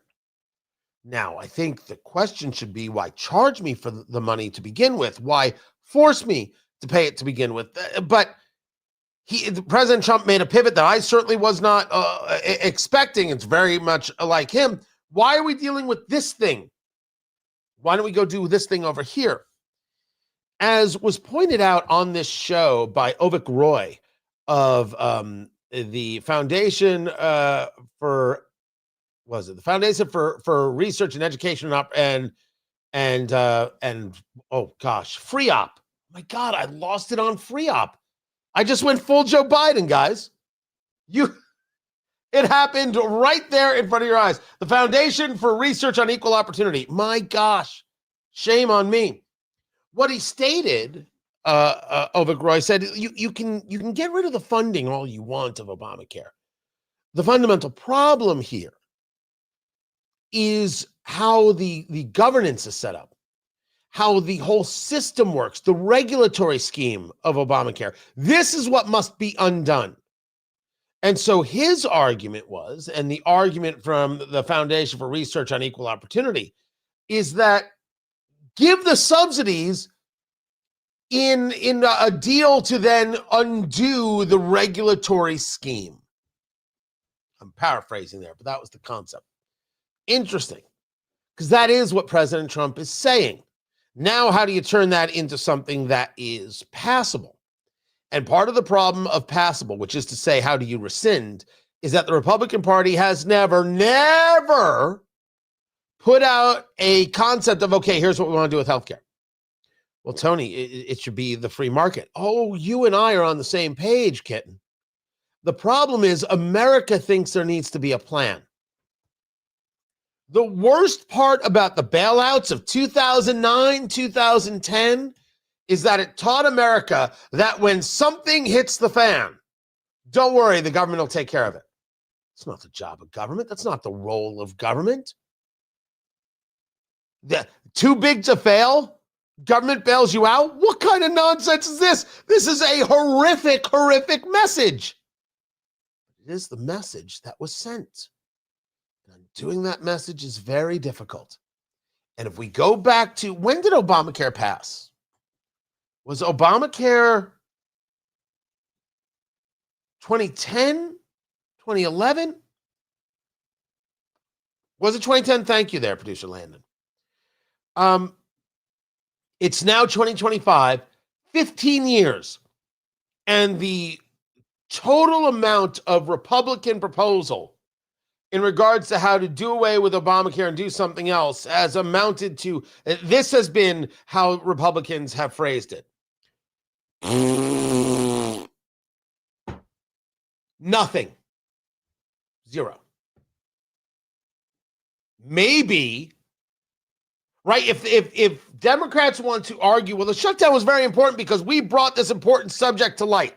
Now, I think the question should be, why charge me for the money to begin with? Why force me to pay it to begin with? But President Trump made a pivot that I certainly was not expecting. It's very much like him. Why are we dealing with this thing? Why don't we go do this thing over here? As was pointed out on this show by Ovik Roy of the Foundation for Research and Education and oh gosh, FreeOp. My God, I lost it on FreeOp. I just went full Joe Biden, guys. It happened right there in front of your eyes. The Foundation for Research on Equal Opportunity. My gosh, shame on me. What he stated, Ovik Roy said, you can get rid of the funding all you want of Obamacare. The fundamental problem here is how the governance is set up, how the whole system works, the regulatory scheme of Obamacare. This is what must be undone. And so his argument was, and the argument from the Foundation for Research on Equal Opportunity, is that give the subsidies in a deal to then undo the regulatory scheme. I'm paraphrasing there, but that was the concept. Interesting, because that is what President Trump is saying. Now, how do you turn that into something that is passable? And part of the problem of passable, which is to say, how do you rescind, is that the Republican Party has never put out a concept of, okay, here's what we want to do with healthcare. Well, Tony, it should be the free market. Oh, you and I are on the same page, kitten. The problem is America thinks there needs to be a plan. The worst part about the bailouts of 2009, 2010 is that it taught America that when something hits the fan, don't worry, the government will take care of it. It's not the job of government. That's not the role of government. Too big to fail? Government bails you out? What kind of nonsense is this? This is a horrific, horrific message. It is the message that was sent. And doing that message is very difficult. And if we go back to, when did Obamacare pass? Was Obamacare 2010? 2011? Was it 2010? Thank you there, producer Landon. It's now 2025, 15 years. And the total amount of Republican proposal in regards to how to do away with Obamacare and do something else has amounted to, this has been how Republicans have phrased it. Nothing. Zero. Maybe, right, if Democrats want to argue, well, the shutdown was very important because we brought this important subject to light.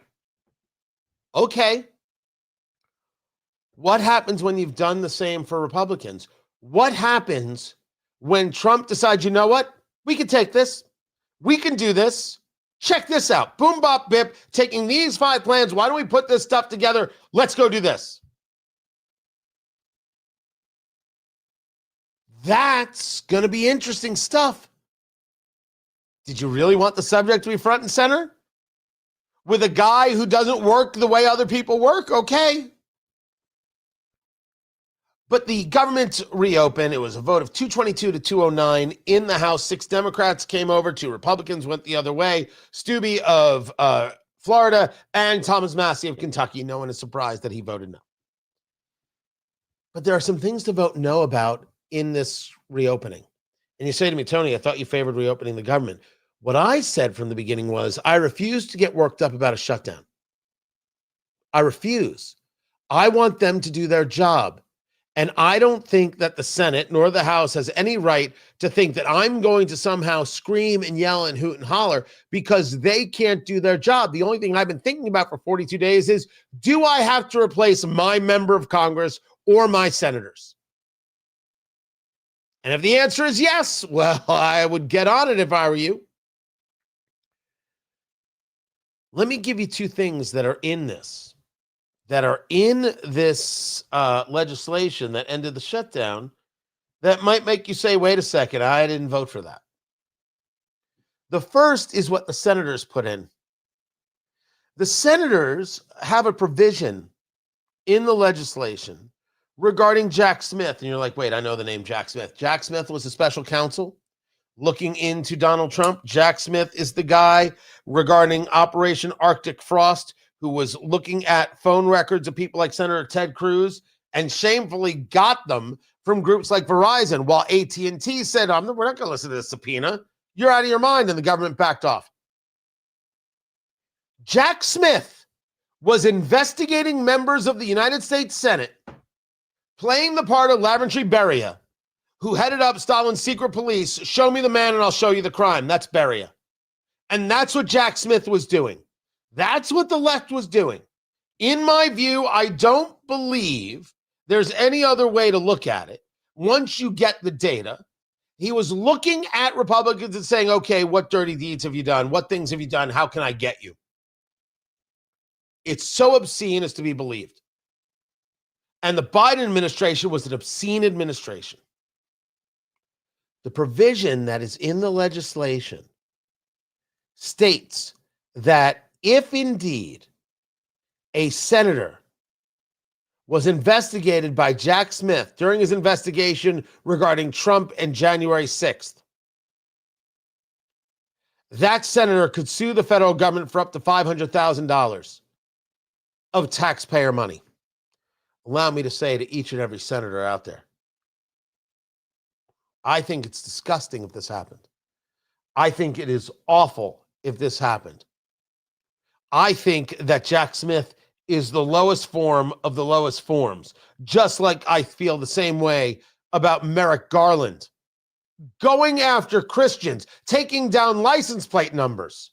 Okay. What happens when you've done the same for Republicans? What happens when Trump decides, you know what? We can take this. We can do this. Check this out. Boom, bop, bip. Taking these 5 plans. Why don't we put this stuff together? Let's go do this. That's going to be interesting stuff. Did you really want the subject to be front and center? With a guy who doesn't work the way other people work? Okay. But the government reopened. It was a vote of 222 to 209 in the House. 6 Democrats came over, 2 Republicans went the other way. Stubbe of Florida and Thomas Massie of Kentucky. No one is surprised that he voted no. But there are some things to vote no about in this reopening. And you say to me, Tony, I thought you favored reopening the government. What I said from the beginning was I refuse to get worked up about a shutdown. I refuse. I want them to do their job. And I don't think that the Senate nor the House has any right to think that I'm going to somehow scream and yell and hoot and holler because they can't do their job. The only thing I've been thinking about for 42 days is, do I have to replace my member of Congress or my senators? And if the answer is yes, well, I would get on it if I were you. Let me give you 2 things that are in this. Legislation that ended the shutdown that might make you say, wait a second, I didn't vote for that. The first is what the senators put in. The senators have a provision in the legislation regarding Jack Smith. And you're like, wait, I know the name Jack Smith. Jack Smith was a special counsel looking into Donald Trump. Jack Smith is the guy regarding Operation Arctic Frost, who was looking at phone records of people like Senator Ted Cruz and shamefully got them from groups like Verizon, while AT&T said, we're not going to listen to this subpoena. You're out of your mind, and the government backed off. Jack Smith was investigating members of the United States Senate, playing the part of Laventry Beria, who headed up Stalin's secret police. Show me the man and I'll show you the crime. That's Beria. And that's what Jack Smith was doing. That's what the left was doing. In my view, I don't believe there's any other way to look at it. Once you get the data, he was looking at Republicans and saying, okay, what dirty deeds have you done? What things have you done? How can I get you? It's so obscene as to be believed. And the Biden administration was an obscene administration. The provision that is in the legislation states that if indeed a senator was investigated by Jack Smith during his investigation regarding Trump and January 6th, that senator could sue the federal government for up to $500,000 of taxpayer money. Allow me to say to each and every senator out there, I think it's disgusting if this happened. I think it is awful if this happened. I think that Jack Smith is the lowest form of the lowest forms, just like I feel the same way about Merrick Garland going after Christians, taking down license plate numbers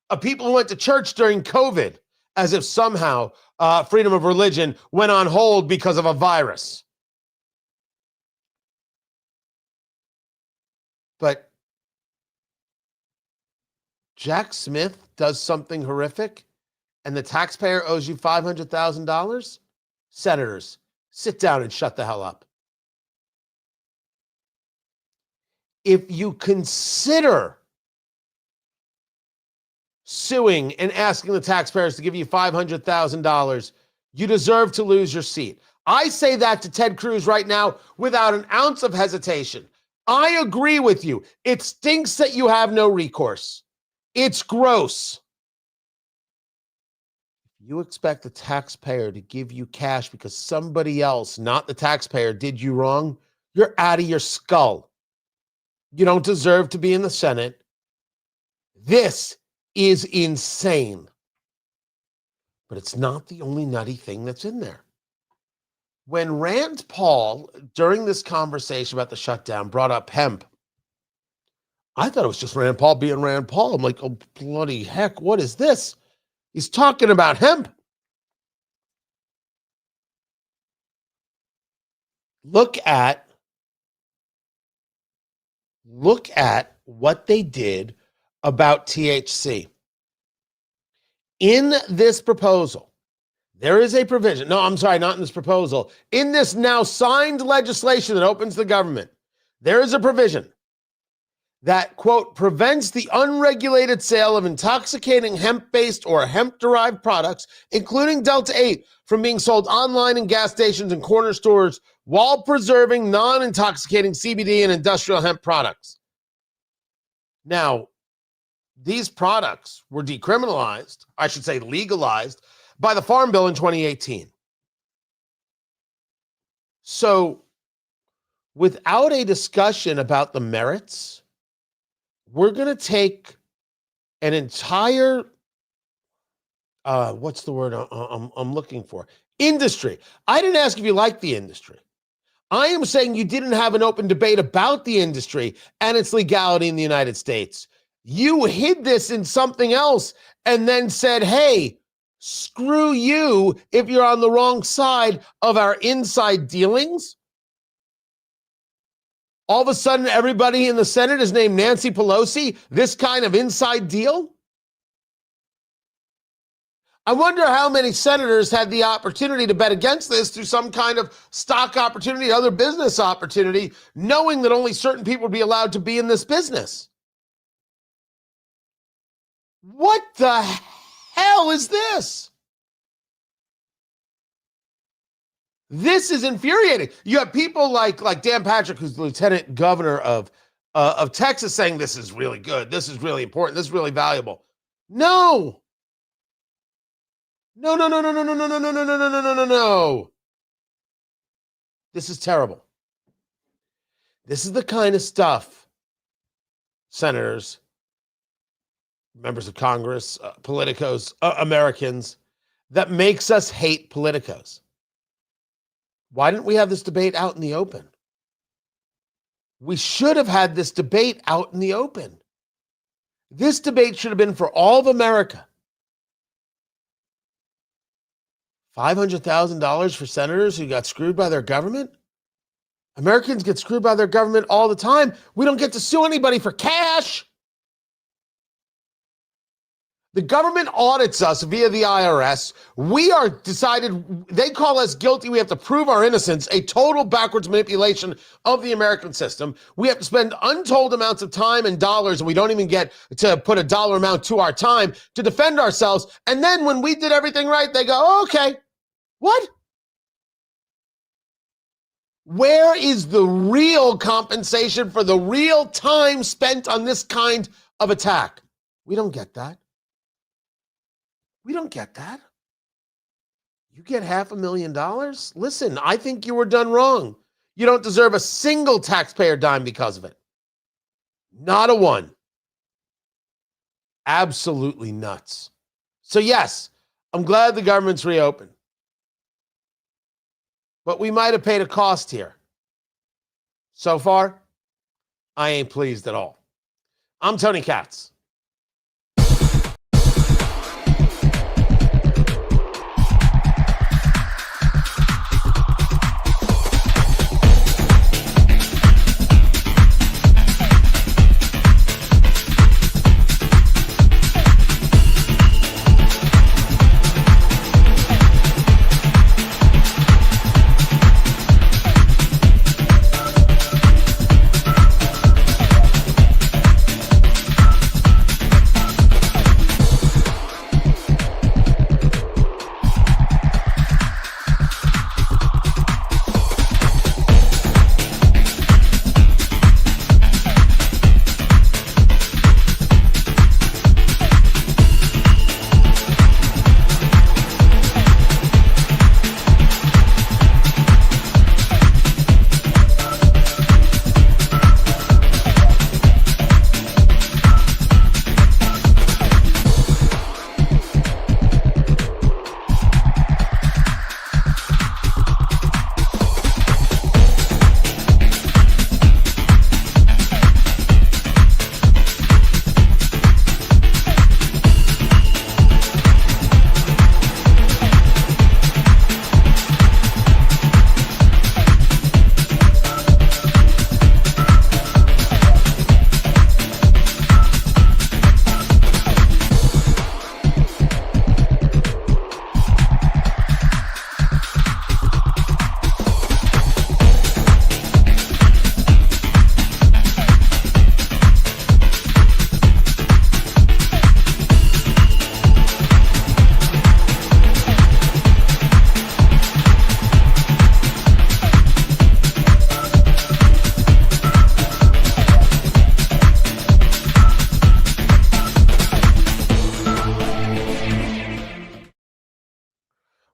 of people who went to church during COVID, as if somehow freedom of religion went on hold because of a virus. But Jack Smith does something horrific and the taxpayer owes you $500,000? Senators, sit down and shut the hell up. If you consider suing and asking the taxpayers to give you $500,000, you deserve to lose your seat. I say that to Ted Cruz right now without an ounce of hesitation. I agree with you. It stinks that you have no recourse. It's gross. You expect the taxpayer to give you cash because somebody else, not the taxpayer, did you wrong? You're out of your skull. You don't deserve to be in the Senate. This is insane. But it's not the only nutty thing that's in there. When Rand Paul, during this conversation about the shutdown, brought up hemp, I thought it was just Rand Paul being Rand Paul. I'm like, oh, bloody heck, what is this? He's talking about hemp. Look at what they did about THC. In this proposal, There is a provision. No, I'm sorry, not in this proposal. In this now signed legislation that opens the government, there is a provision that, quote, prevents the unregulated sale of intoxicating hemp-based or hemp-derived products, including Delta-8, from being sold online in gas stations and corner stores while preserving non-intoxicating CBD and industrial hemp products. Now, these products were decriminalized, I should say legalized, by the Farm Bill in 2018. So, without a discussion about the merits, we're going to take an entire, what's the word I'm looking for? Industry. I didn't ask if you liked the industry. I am saying you didn't have an open debate about the industry and its legality in the United States. You hid this in something else and then said, hey, screw you if you're on the wrong side of our inside dealings. All of a sudden, everybody in the Senate is named Nancy Pelosi, this kind of inside deal? I wonder how many senators had the opportunity to bet against this through some kind of stock opportunity, other business opportunity, knowing that only certain people would be allowed to be in this business. What the hell is this? This is infuriating. You have people like Dan Patrick, who's the lieutenant governor of Texas, saying this is really good, this is really important, this is really valuable. No. No. This is terrible. This is the kind of stuff, senators, members of Congress, politicos, Americans, that makes us hate politicos. Why didn't we have this debate out in the open? We should have had this debate out in the open. This debate should have been for all of America. $500,000 for senators who got screwed by their government? Americans get screwed by their government all the time. We don't get to sue anybody for cash. The government audits us via the IRS. We are decided, they call us guilty. We have to prove our innocence, a total backwards manipulation of the American system. We have to spend untold amounts of time and dollars, and we don't even get to put a dollar amount to our time to defend ourselves. And then when we did everything right, they go, oh, okay, what? Where is the real compensation for the real time spent on this kind of attack? We don't get that. We don't get that. You get $500,000? Listen, I think you were done wrong. You don't deserve a single taxpayer dime because of it. Not a one. Absolutely nuts. So yes, I'm glad the government's reopened. But we might have paid a cost here. So far, I ain't pleased at all. I'm Tony Katz.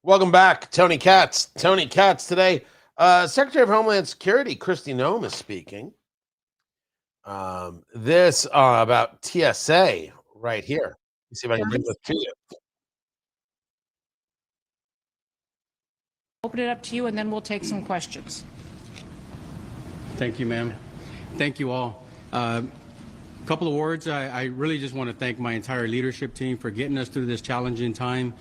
Welcome back, Tony Katz. Tony Katz today. Secretary of Homeland Security, Kristi Noem, is speaking. This about TSA right here. Let's see if I can bring this to you. Open it up to you, and then we'll take some questions. Thank you, ma'am. Thank you all. Couple of words. I really just want to thank my entire leadership team for getting us through this challenging time.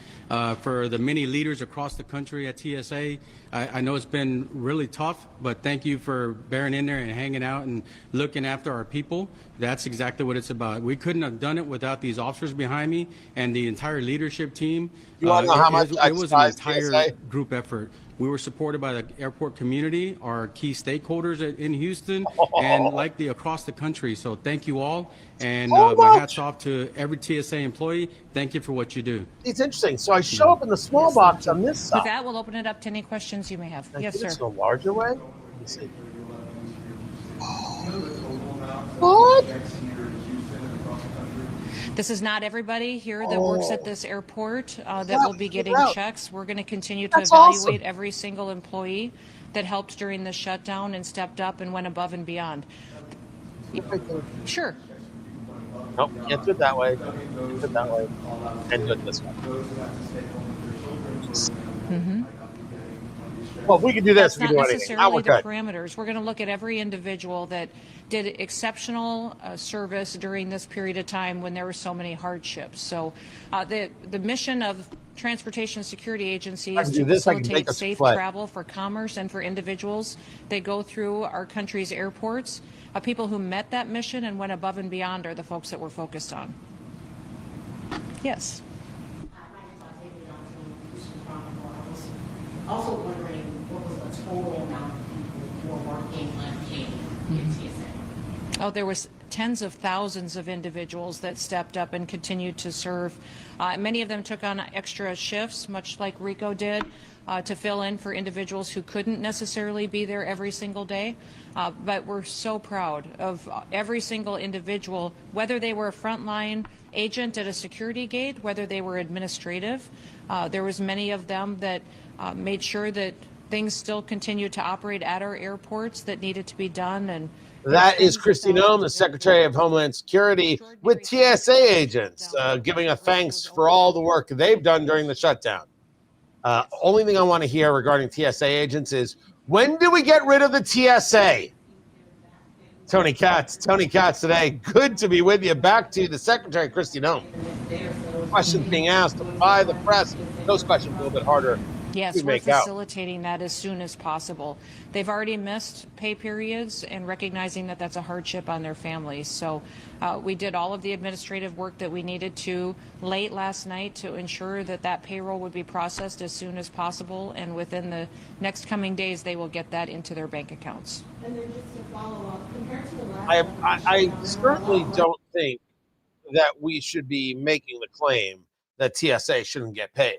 For the many leaders across the country at TSA, I know it's been really tough, but thank you for bearing in there and hanging out and looking after our people. That's exactly what it's about. We couldn't have done it without these officers behind me and the entire leadership team. You want to know how much it was an entire TSA? group effort. We were supported by the airport community, our key stakeholders in Houston, and likely across the country. So thank you all. And my hat's off to every TSA employee. Thank you for what you do. It's interesting. So I show up in the small box on this side. With that, we'll open it up to any questions you may have. Yes, sir. It's a larger way. Let me see. What? This is not everybody here that works at this airport that will be getting checks. We're going to continue to evaluate every single employee that helped during the shutdown and stepped up and went above and beyond. Sure. Nope, can't do it that way. Can't do it that way. And do it this way. Mm-hmm. Well, if we can do this, we That's can not do anything. necessarily the parameters. We're going to look at every individual that did exceptional service during this period of time when there were so many hardships. So the mission of Transportation Security Agency is to facilitate safe travel for commerce and for individuals. They go through our country's airports. People who met that mission and went above and beyond are the folks that we're focused on. Yes. Also wondering what was the total amount of people who were working unpaid in TSA? Oh, there was tens of thousands of individuals that stepped up and continued to serve. Many of them took on extra shifts, much like Rico did, to fill in for individuals who couldn't necessarily be there every single day. But we're so proud of every single individual, whether they were a frontline agent at a security gate, whether they were administrative. There was many of them that made sure that things still continued to operate at our airports that needed to be done. And that is Kristi Noem, the Secretary of Homeland Security, with TSA agents, giving a thanks for all the work they've done during the shutdown. Only thing I want to hear regarding TSA agents is, when do we get rid of the TSA? Tony Katz today. Good to be with you. Back to the Secretary, Kristi Noem. Questions being asked by the press. Those questions a little bit harder. Yes, we're facilitating that as soon as possible. They've already missed pay periods and recognizing that that's a hardship on their families. So we did all of the administrative work that we needed to late last night to ensure that that payroll would be processed as soon as possible. And within the next coming days, they will get that into their bank accounts. And then just to follow up, compared to the last I certainly don't think that we should be making the claim that TSA shouldn't get paid.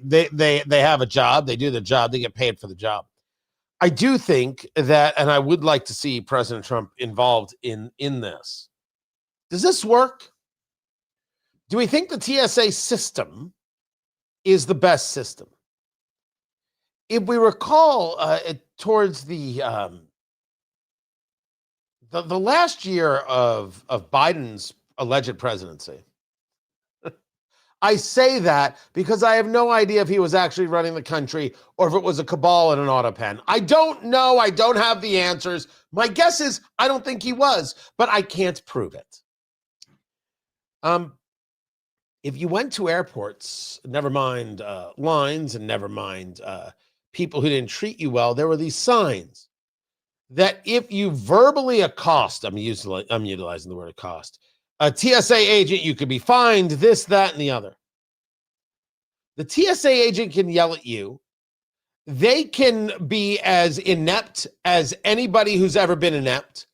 They have a job, they do the job, they get paid for the job. I do think that, and I would like to see President Trump involved in this. Does this work? Do we think the TSA system is the best system? If we recall, towards the last year of Biden's alleged presidency, I say that because I have no idea if he was actually running the country or if it was a cabal and an auto pen. I don't know. I don't have the answers. My guess is I don't think he was, but I can't prove it. If you went to airports, never mind lines and never mind people who didn't treat you well, there were these signs that if you verbally accost, I'm utilizing the word accost, a TSA agent, you could be fined this, that, and the other. The TSA agent can yell at you. They can be as inept as anybody who's ever been inept.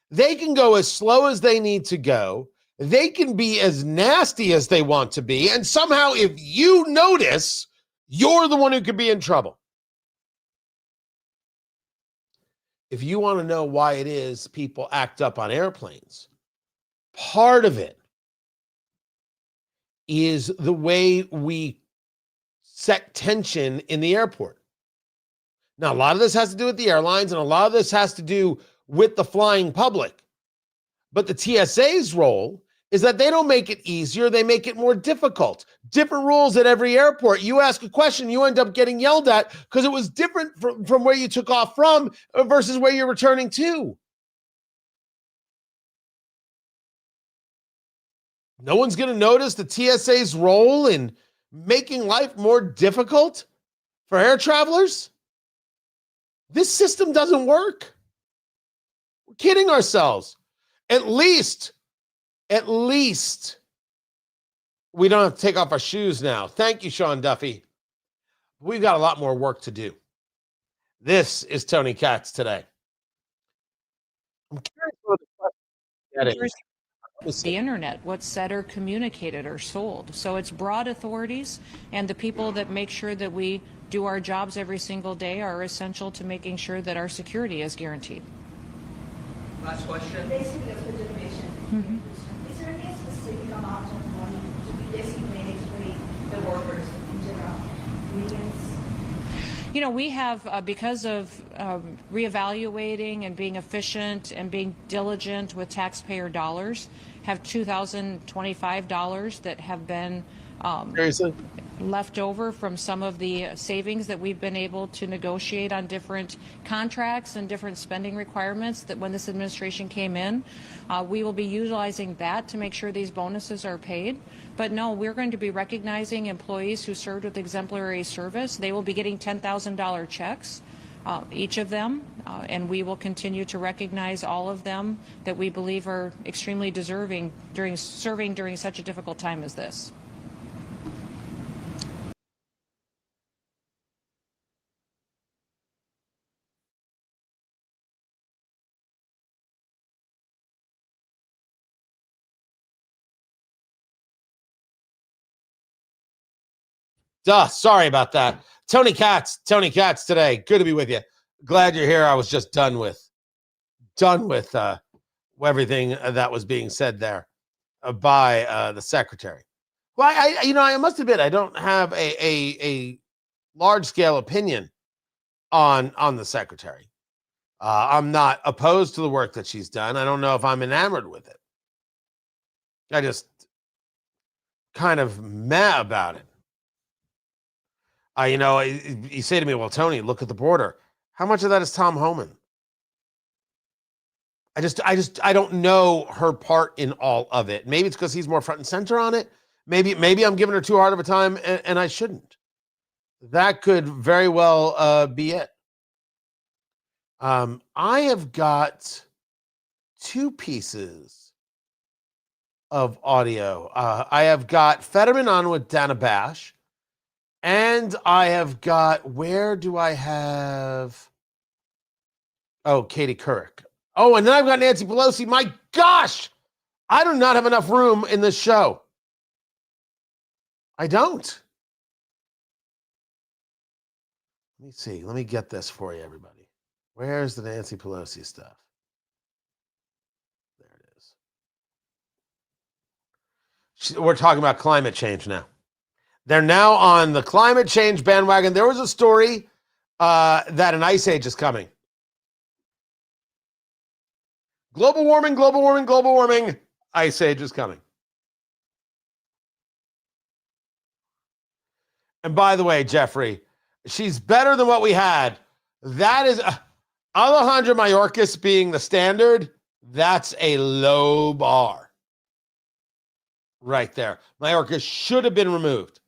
They can go as slow as they need to go. They can be as nasty as they want to be. And somehow, if you notice, you're the one who could be in trouble. If you want to know why it is people act up on airplanes, part of it is the way we set tension in the airport. Now, a lot of this has to do with the airlines, and a lot of this has to do with the flying public. But the TSA's role is that they don't make it easier, they make it more difficult. Different rules at every airport. You ask a question, you end up getting yelled at because it was different from where you took off from versus where you're returning to. No one's going to notice the TSA's role in making life more difficult for air travelers. This system doesn't work. We're kidding ourselves. At least, we don't have to take off our shoes now. Thank you, Sean Duffy. We've got a lot more work to do. This is Tony Katz today. I'm curious what the question the internet, what's said or communicated or sold. So it's broad authorities, and the people that make sure that we do our jobs every single day are essential to making sure that our security is guaranteed. Last question. Basically, that's the generation. Is there any specific amount of money to be designated for the workers in general? Millions? You know, we have, because of reevaluating and being efficient and being diligent with taxpayer dollars, have $2,025 that have been left over from some of the savings that we've been able to negotiate on different contracts and different spending requirements that when this administration came in. We will be utilizing that to make sure these bonuses are paid. But no, we're going to be recognizing employees who served with exemplary service. They will be getting $10,000 checks, each of them, and we will continue to recognize all of them that we believe are extremely deserving during serving during such a difficult time as this. Sorry about that. Tony Katz today. Good to be with you. Glad you're here. I was just done with everything that was being said there by the secretary. Well, I must admit I don't have a large scale opinion on the secretary. I'm not opposed to the work that she's done. I don't know if I'm enamored with it. I just kind of meh about it. You say to me, well, Tony, look at the border. How much of that is Tom Homan? I don't know her part in all of it. Maybe it's because he's more front and center on it. Maybe I'm giving her too hard of a time and I shouldn't. That could very well be it. I have got two pieces of audio. I have got Fetterman on with Dana Bash. And I have got, where do I have? Oh, Katie Couric. Oh, and then I've got Nancy Pelosi. My gosh, I do not have enough room in this show. I don't. Let me see. Let me get this for you, everybody. Where's the Nancy Pelosi stuff? There it is. We're talking about climate change now. They're now on the climate change bandwagon. There was a story that an ice age is coming. Global warming, global warming, global warming. Ice age is coming. And by the way, Jeffrey, she's better than what we had. That is Alejandra Mayorkas being the standard. That's a low bar. Right there. Mayorkas should have been removed.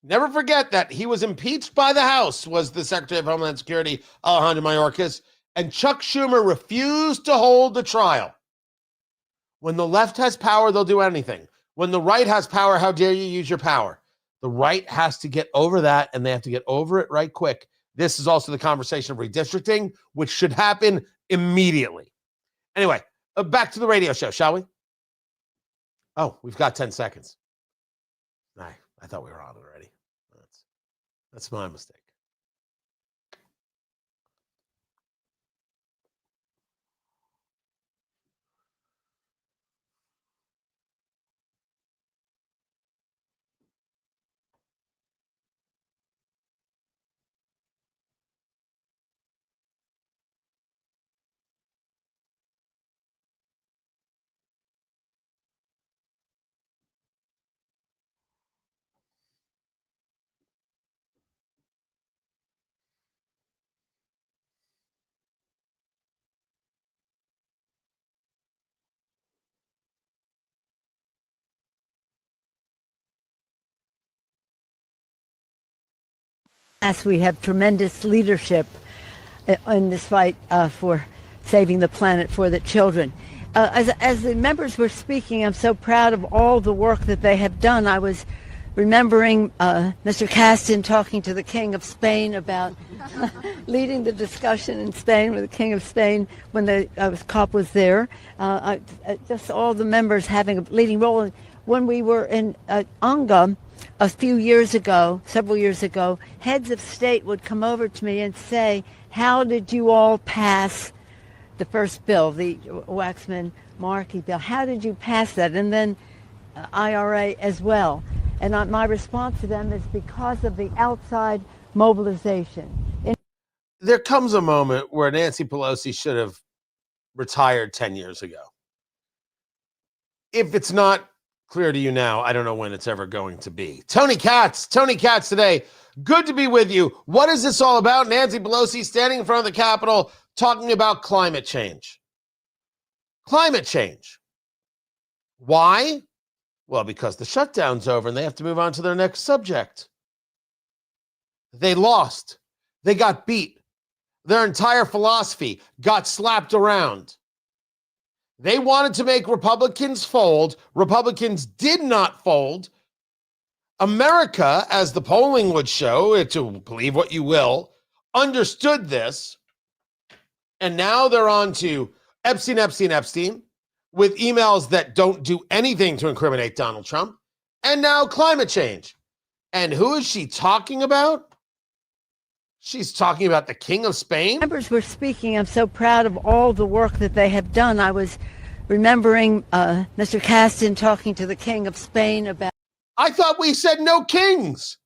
Never forget that he was impeached by the House, was the Secretary of Homeland Security, Alejandro Mayorkas, and Chuck Schumer refused to hold the trial. When the left has power, they'll do anything. When the right has power, how dare you use your power? The right has to get over that, and they have to get over it right quick. This is also the conversation of redistricting, which should happen immediately. Anyway, back to the radio show, shall we? Oh, we've got 10 seconds. I thought we were on already. That's my mistake. As we have tremendous leadership in this fight for saving the planet for the children. As the members were speaking, I'm so proud of all the work that they have done. I was remembering Mr. Caston talking to the King of Spain about leading the discussion in Spain with the King of Spain when the COP was there. Just all the members having a leading role. When we were in Anga a few years ago, several years ago, heads of state would come over to me and say, how did you all pass the first bill, the Waxman-Markey bill? How did you pass that? And then IRA as well. And my response to them is because of the outside mobilization. There comes a moment where Nancy Pelosi should have retired 10 years ago. If it's not clear to you now, I don't know when it's ever going to be. Tony Katz today. Good to be with you. What is this all about? Nancy Pelosi standing in front of the Capitol talking about climate change. Climate change. Why? Well, because the shutdown's over and they have to move on to their next subject. They lost. They got beat. Their entire philosophy got slapped around. They wanted to make Republicans fold. Republicans did not fold. America, as the polling would show, to believe what you will, understood this. And now they're on to Epstein, with emails that don't do anything to incriminate Donald Trump. And now climate change. And who is she talking about? She's talking about the King of Spain. Members were speaking. I'm so proud of all the work that they have done. I was remembering Mr. Caston talking to the King of Spain about. I thought we said no kings.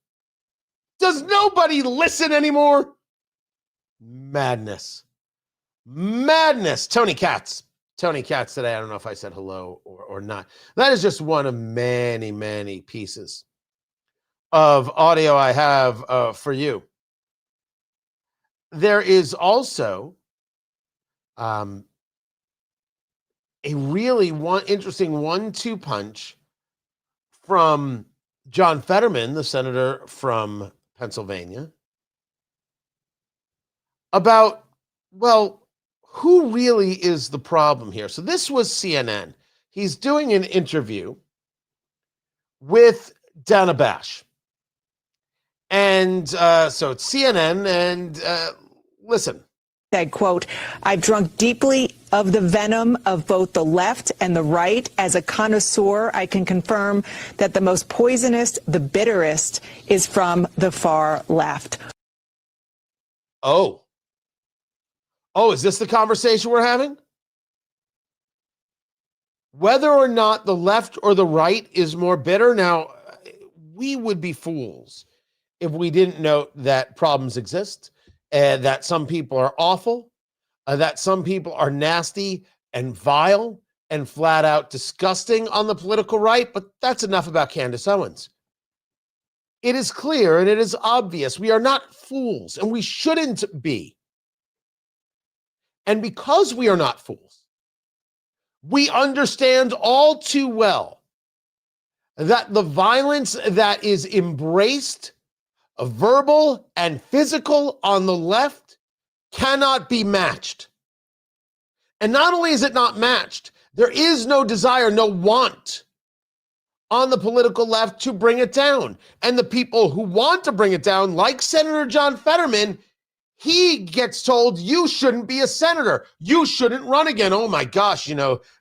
Does nobody listen anymore? Madness. Tony Katz today. I don't know if I said hello or not. That is just one of many, many pieces of audio I have for you. There is also a really interesting 1-2 punch from John Fetterman, the senator from Pennsylvania, about, well, who really is the problem here? So this was CNN. He's doing an interview with Dana Bash. And so it's CNN, and listen. Said, quote, I've drunk deeply of the venom of both the left and the right. As a connoisseur, I can confirm that the most poisonous, the bitterest, is from the far left. Oh, is this the conversation we're having? Whether or not the left or the right is more bitter? Now, we would be fools if we didn't note that problems exist, that some people are awful, that some people are nasty and vile and flat out disgusting on the political right, but that's enough about Candace Owens. It is clear and it is obvious we are not fools, and we shouldn't be. And because we are not fools, we understand all too well that the violence that is embraced, verbal and physical, on the left cannot be matched. And not only is it not matched, there is no desire, no want on the political left to bring it down. And the people who want to bring it down, like Senator John Fetterman, he gets told, you shouldn't be a senator. You shouldn't run again. Oh my gosh,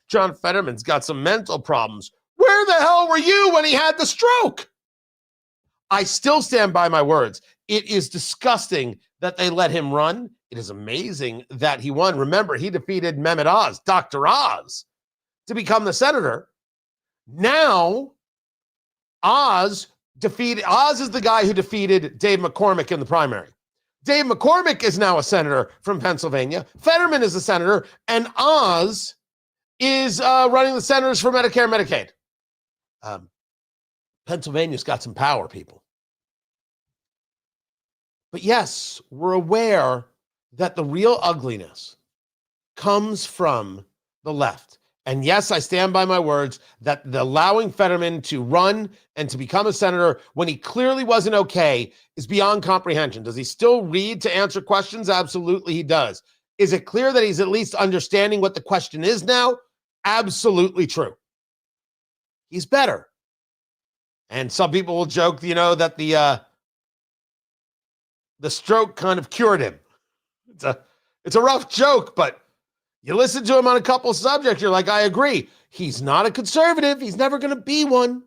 John Fetterman's got some mental problems. Where the hell were you when he had the stroke? I still stand by my words. It is disgusting that they let him run. It is amazing that he won. Remember, he defeated Mehmet Oz, Dr. Oz, to become the senator. Now, Oz is the guy who defeated Dave McCormick in the primary. Dave McCormick is now a senator from Pennsylvania. Fetterman is a senator, and Oz is running the senators for Medicare and Medicaid. Pennsylvania's got some power, people. But yes, we're aware that the real ugliness comes from the left. And yes, I stand by my words that the allowing Fetterman to run and to become a senator when he clearly wasn't okay is beyond comprehension. Does he still read to answer questions? Absolutely, he does. Is it clear that he's at least understanding what the question is now? Absolutely true. He's better. And some people will joke, that the stroke kind of cured him. It's a rough joke, but you listen to him on a couple subjects, you're like, I agree. He's not a conservative. He's never going to be one.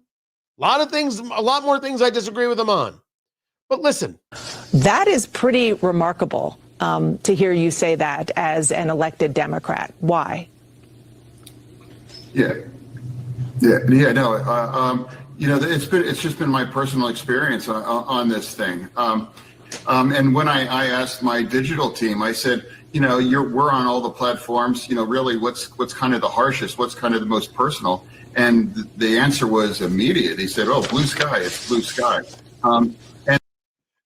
A lot more things I disagree with him on. But listen. That is pretty remarkable to hear you say that as an elected Democrat. Why? No. It's just been my personal experience on this thing. And when I asked my digital team, I said, we're on all the platforms. Really, what's kind of the harshest? What's kind of the most personal? And the answer was immediate. He said, "Oh, blue sky. It's blue sky." And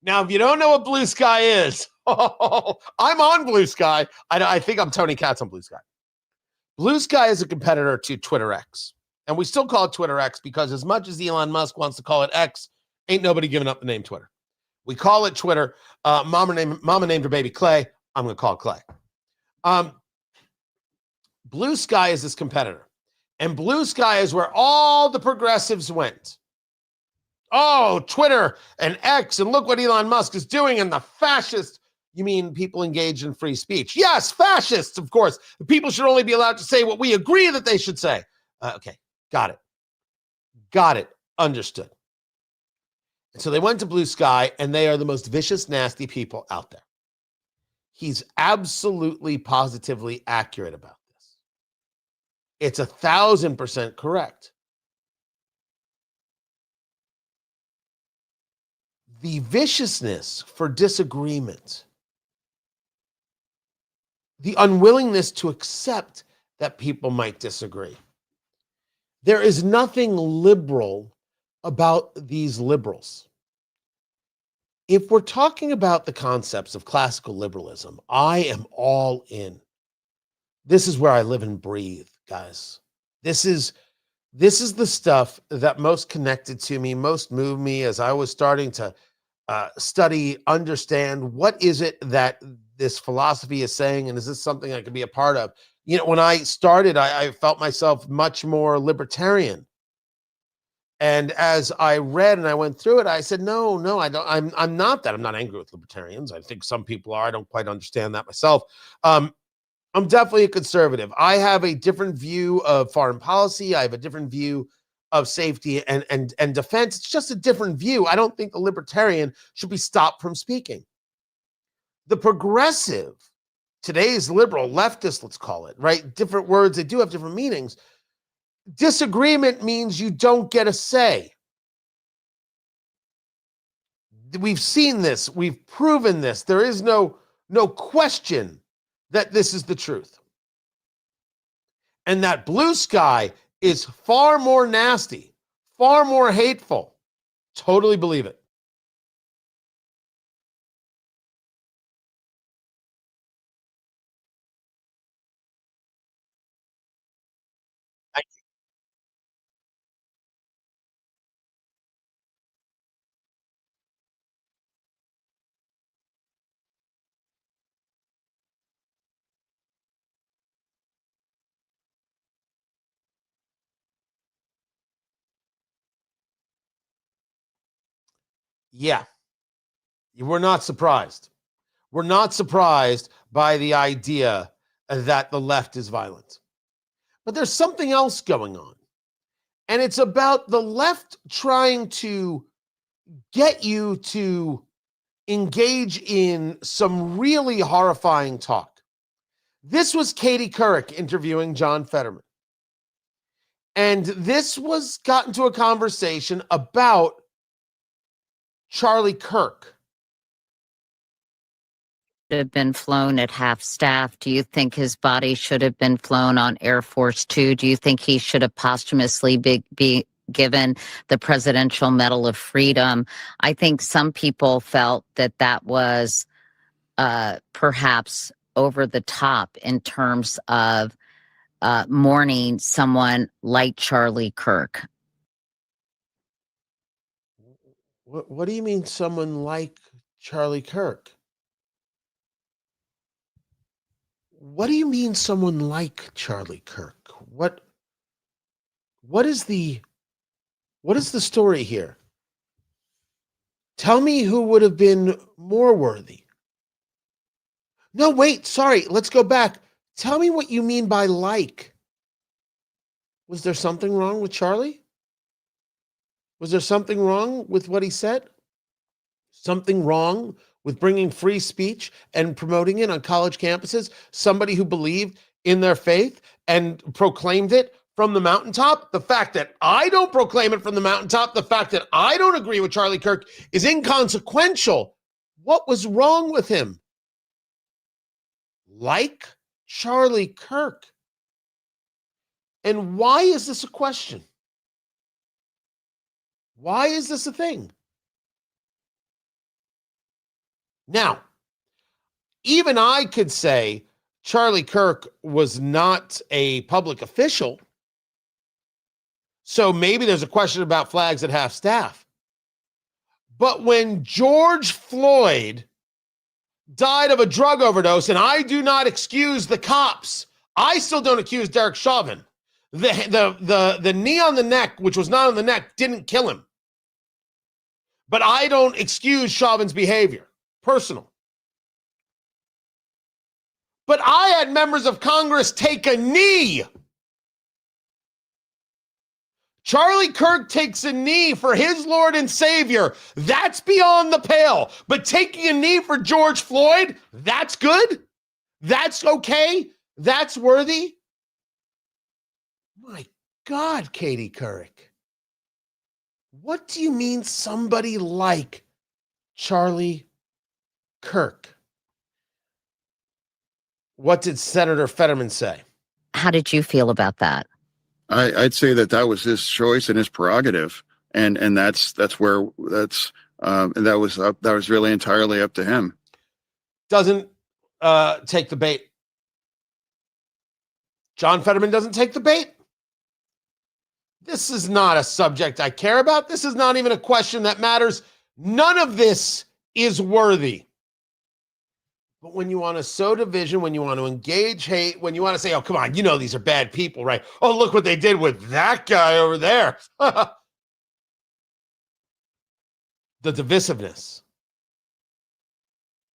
now, if you don't know what blue sky is, I'm on Blue Sky. I think I'm Tony Katz on Blue Sky. Blue Sky is a competitor to Twitter X, and we still call it Twitter X because as much as Elon Musk wants to call it X, ain't nobody giving up the name Twitter. We call it Twitter. Mama named her baby Clay. I'm going to call it Clay. Blue Sky is this competitor. And Blue Sky is where all the progressives went. Oh, Twitter and X, and look what Elon Musk is doing. And the fascists, you mean people engaged in free speech? Yes, fascists, of course. The people should only be allowed to say what we agree that they should say. Okay, got it. Understood. And so they went to Blue Sky, and they are the most vicious, nasty people out there. He's absolutely, positively accurate about this. It's 1,000% correct. The viciousness for disagreement, the unwillingness to accept that people might disagree. There is nothing liberal about these liberals. If we're talking about the concepts of classical liberalism, I am all in. This is where I live and breathe, guys. This is the stuff that most connected to me, most moved me as I was starting to study, understand what is it that this philosophy is saying, and is this something I could be a part of? When I started, I felt myself much more libertarian. And as I read and I went through it, I said, no, I don't. I'm not that. I'm not angry with libertarians. I think some people are. I don't quite understand that myself. I'm definitely a conservative. I have a different view of foreign policy. I have a different view of safety and defense. It's just a different view. I don't think the libertarian should be stopped from speaking. The progressive, today's liberal, leftist, let's call it, right? Different words, they do have different meanings. Disagreement means you don't get a say. We've seen this. We've proven this. There is no question that this is the truth. And that Blue Sky is far more nasty, far more hateful. Totally believe it. Thank you. Yeah, we're not surprised. We're not surprised by the idea that the left is violent. But there's something else going on. And it's about the left trying to get you to engage in some really horrifying talk. This was Katie Couric interviewing John Fetterman. And this was got into a conversation about Charlie Kirk. Have been flown at half staff. Do you think his body should have been flown on Air Force Two? Do you think he should have posthumously be given the Presidential Medal of Freedom? I think some people felt that was perhaps over the top in terms of mourning someone like Charlie Kirk? What do you mean, someone like Charlie Kirk? What do you mean, someone like Charlie Kirk? What is the story here? Tell me who would have been more worthy. No, wait, sorry. Let's go back. Tell me what you mean by like. Was there something wrong with Charlie? Was there something wrong with what he said? Something wrong with bringing free speech and promoting it on college campuses? Somebody who believed in their faith and proclaimed it from the mountaintop? The fact that I don't proclaim it from the mountaintop, the fact that I don't agree with Charlie Kirk is inconsequential. What was wrong with him? Like Charlie Kirk. And why is this a question? Why is this a thing? Now, even I could say Charlie Kirk was not a public official, so maybe there's a question about flags at half staff. But when George Floyd died of a drug overdose, and I do not excuse the cops, I still don't accuse Derek Chauvin. The knee on the neck, which was not on the neck, didn't kill him. But I don't excuse Chauvin's behavior. Personal. But I had members of Congress take a knee. Charlie Kirk takes a knee for his Lord and Savior. That's beyond the pale. But taking a knee for George Floyd, that's good? That's okay? That's worthy? My God, Katie Couric. What do you mean somebody like Charlie Kirk? What did Senator Fetterman say? How did you feel about that? I'd say that was his choice and his prerogative, and that was really entirely up to him. Doesn't take the bait. John Fetterman doesn't take the bait. This is not a subject I care about. This is not even a question that matters. None of this is worthy. But when you want to sow division, when you want to engage hate, when you want to say, oh, come on, you know these are bad people, right? Oh, look what they did with that guy over there. The divisiveness.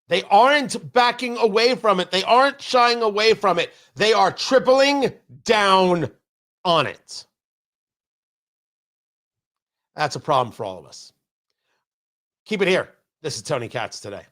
They aren't backing away from it. They aren't shying away from it. They are tripling down on it. That's a problem for all of us. Keep it here. This is Tony Katz Today.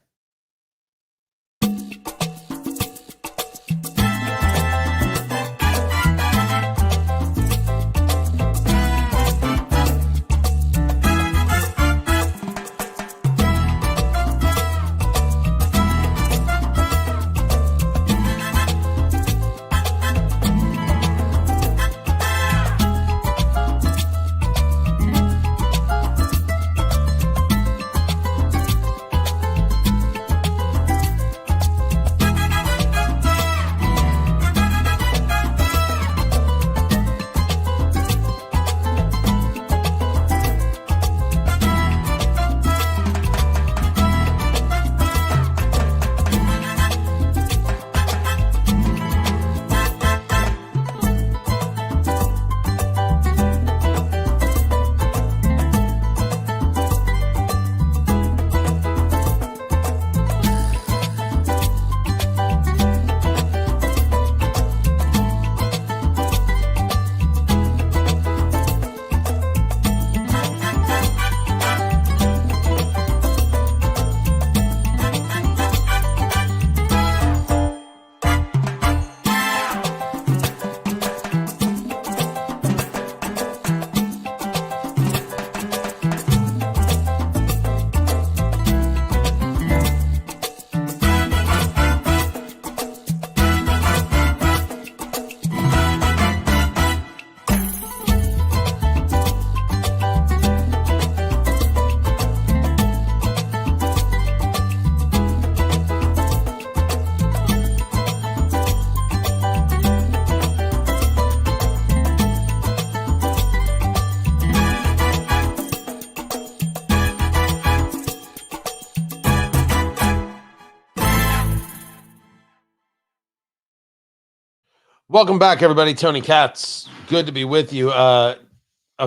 Welcome back, everybody. Tony Katz. Good to be with you. A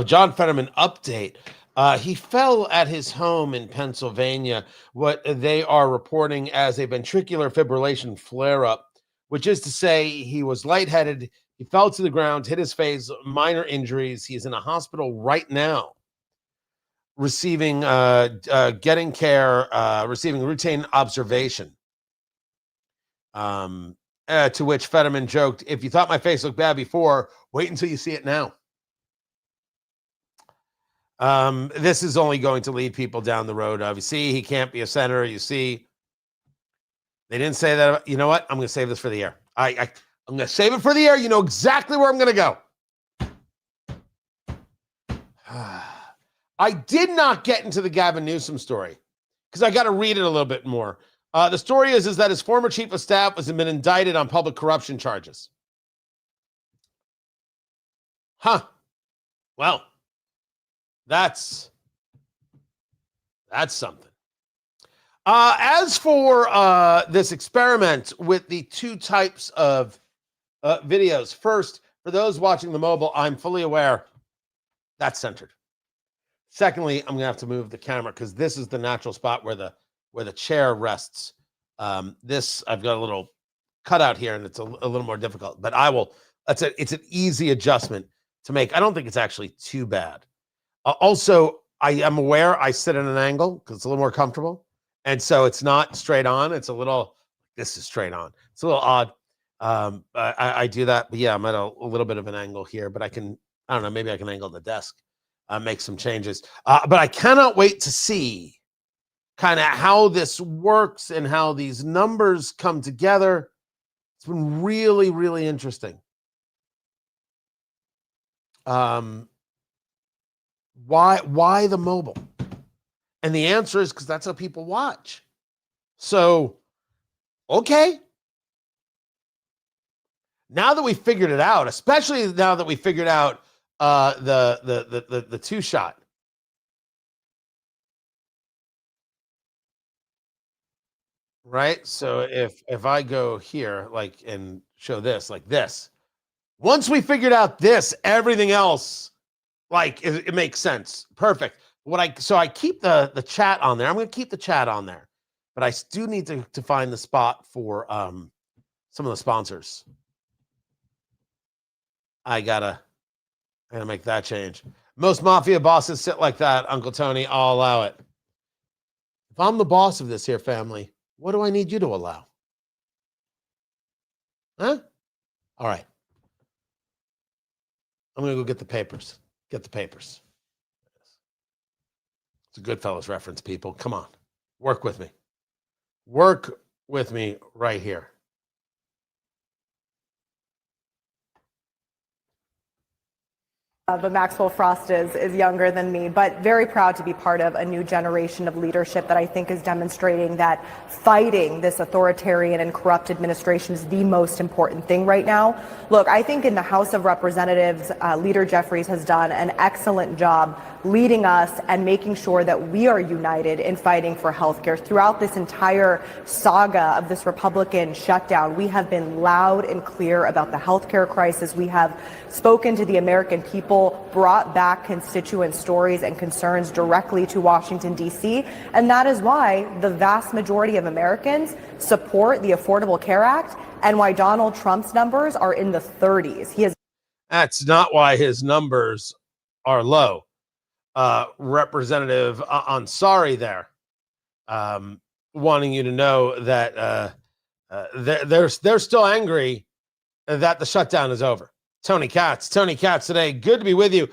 John Fetterman update. He fell at his home in Pennsylvania, what they are reporting as a ventricular fibrillation flare-up, which is to say he was lightheaded, he fell to the ground, hit his face, minor injuries. He's in a hospital right now, receiving getting care, receiving routine observation. To which Fetterman joked, "If you thought my face looked bad before, wait until you see it now." This is only going to lead people down the road of, you see, he can't be a senator. You see, they didn't say that. You know what? I'm going to save this for the air. I'm going to save it for the air. You know exactly where I'm going to go. I did not get into the Gavin Newsom story because I got to read it a little bit more. The story is that his former chief of staff has been indicted on public corruption charges. Well, that's something. As for this experiment with the two types of videos, first, for those watching the mobile, I'm fully aware that's centered. Secondly, I'm gonna have to move the camera because this is the natural spot where the chair rests. This I've got a little cutout here, and it's a little more difficult. But it's an easy adjustment to make. I don't think it's actually too bad. Also, I am aware I sit at an angle because it's a little more comfortable. And so it's not straight on. It's a little, this is straight on. It's a little odd. I do that. But yeah, I'm at a little bit of an angle here. But I don't know, maybe I can angle the desk, make some changes. But I cannot wait to see kind of how this works and how these numbers come together. It's been really, really interesting. Why the mobile? And the answer is because that's how people watch. So, okay. Now that we figured it out, especially now that we figured out the two shot. Right? So if I go here like and show this like this, once we figured out this, everything else like it makes sense. Perfect. So I keep the chat on there. I'm going to keep the chat on there, but I do need to find the spot for some of the sponsors. I gotta make that change. Most mafia bosses sit like that, Uncle Tony. I'll allow it. If I'm the boss of this here family, what do I need you to allow? Huh? All right. I'm going to go get the papers. Get the papers. It's a Goodfellas reference, people. Come on. Work with me. Work with me right here. But Maxwell Frost is younger than me, but very proud to be part of a new generation of leadership that I think is demonstrating that fighting this authoritarian and corrupt administration is the most important thing right now. Look, I think in the House of Representatives, Leader Jeffries has done an excellent job leading us and making sure that we are united in fighting for healthcare. Throughout this entire saga of this Republican shutdown, we have been loud and clear about the healthcare crisis. We have spoken to the American people, brought back constituent stories and concerns directly to Washington, D.C., and that is why the vast majority of Americans support the Affordable Care Act and why Donald Trump's numbers are in the 30s. That's not why his numbers are low. Representative Ansari there, wanting you to know that they're still angry that the shutdown is over. Tony Katz today. Good to be with you.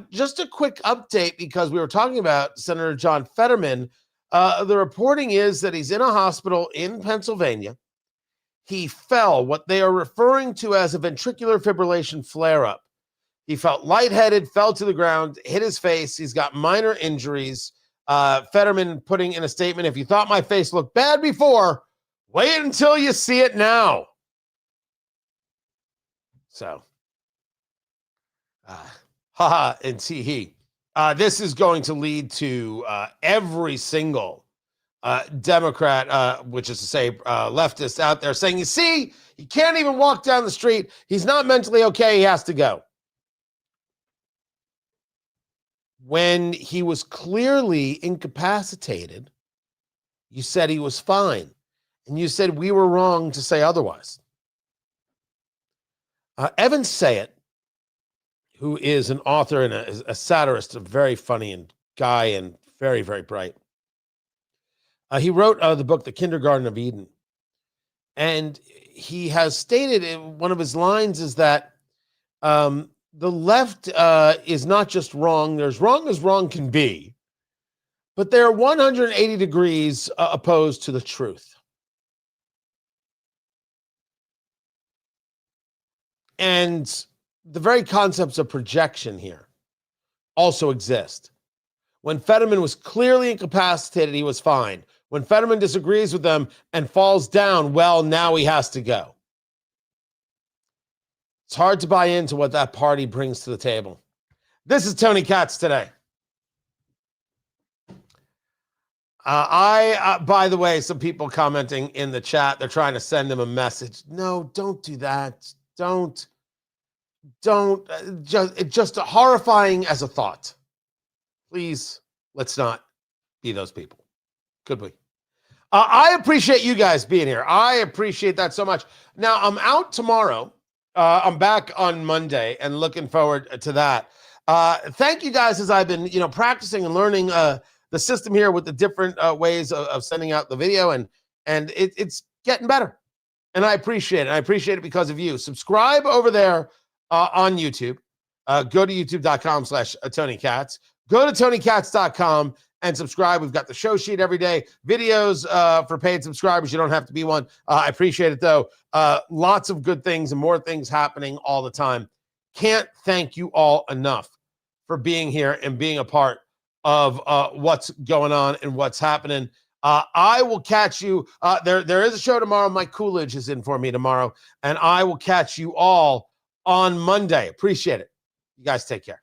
Just a quick update because we were talking about Senator John Fetterman. The reporting is that he's in a hospital in Pennsylvania. He fell, what they are referring to as a ventricular fibrillation flare-up. He felt lightheaded, fell to the ground, hit his face. He's got minor injuries. Fetterman putting in a statement, "If you thought my face looked bad before, wait until you see it now." So, haha and tee-hee. This is going to lead to every single Democrat, which is to say leftist out there saying, you see, he can't even walk down the street. He's not mentally okay. He has to go. When he was clearly incapacitated, you said he was fine. And you said we were wrong to say otherwise. Evan Sayet, who is an author and a satirist, a very funny guy and very, very bright. He wrote the book, The Kindergarten of Eden. And he has stated in one of his lines is that the left is not just wrong. They're as wrong as wrong can be. But they're 180 degrees opposed to the truth. And the very concepts of projection here also exist. When Fetterman was clearly incapacitated, he was fine. When Fetterman disagrees with them and falls down, well, now he has to go. It's hard to buy into what that party brings to the table. This is Tony Katz today. By the way, some people commenting in the chat, they're trying to send him a message. No, don't do that. Don't. It's just horrifying as a thought. Please, let's not be those people. Could we? I appreciate you guys being here. I appreciate that so much. Now, I'm out tomorrow. I'm back on Monday and looking forward to that. Thank you guys as I've been, practicing and learning the system here with the different ways of sending out the video, and it's getting better. And I appreciate it. I appreciate it because of you. Subscribe over there on YouTube. Go to youtube.com/Tony Katz. Go to TonyKatz.com and subscribe. We've got the show sheet every day. Videos for paid subscribers. You don't have to be one. I appreciate it, though. Lots of good things and more things happening all the time. Can't thank you all enough for being here and being a part of what's going on and what's happening. I will catch you. There is a show tomorrow. Mike Coolidge is in for me tomorrow, and I will catch you all on Monday. Appreciate it. You guys take care.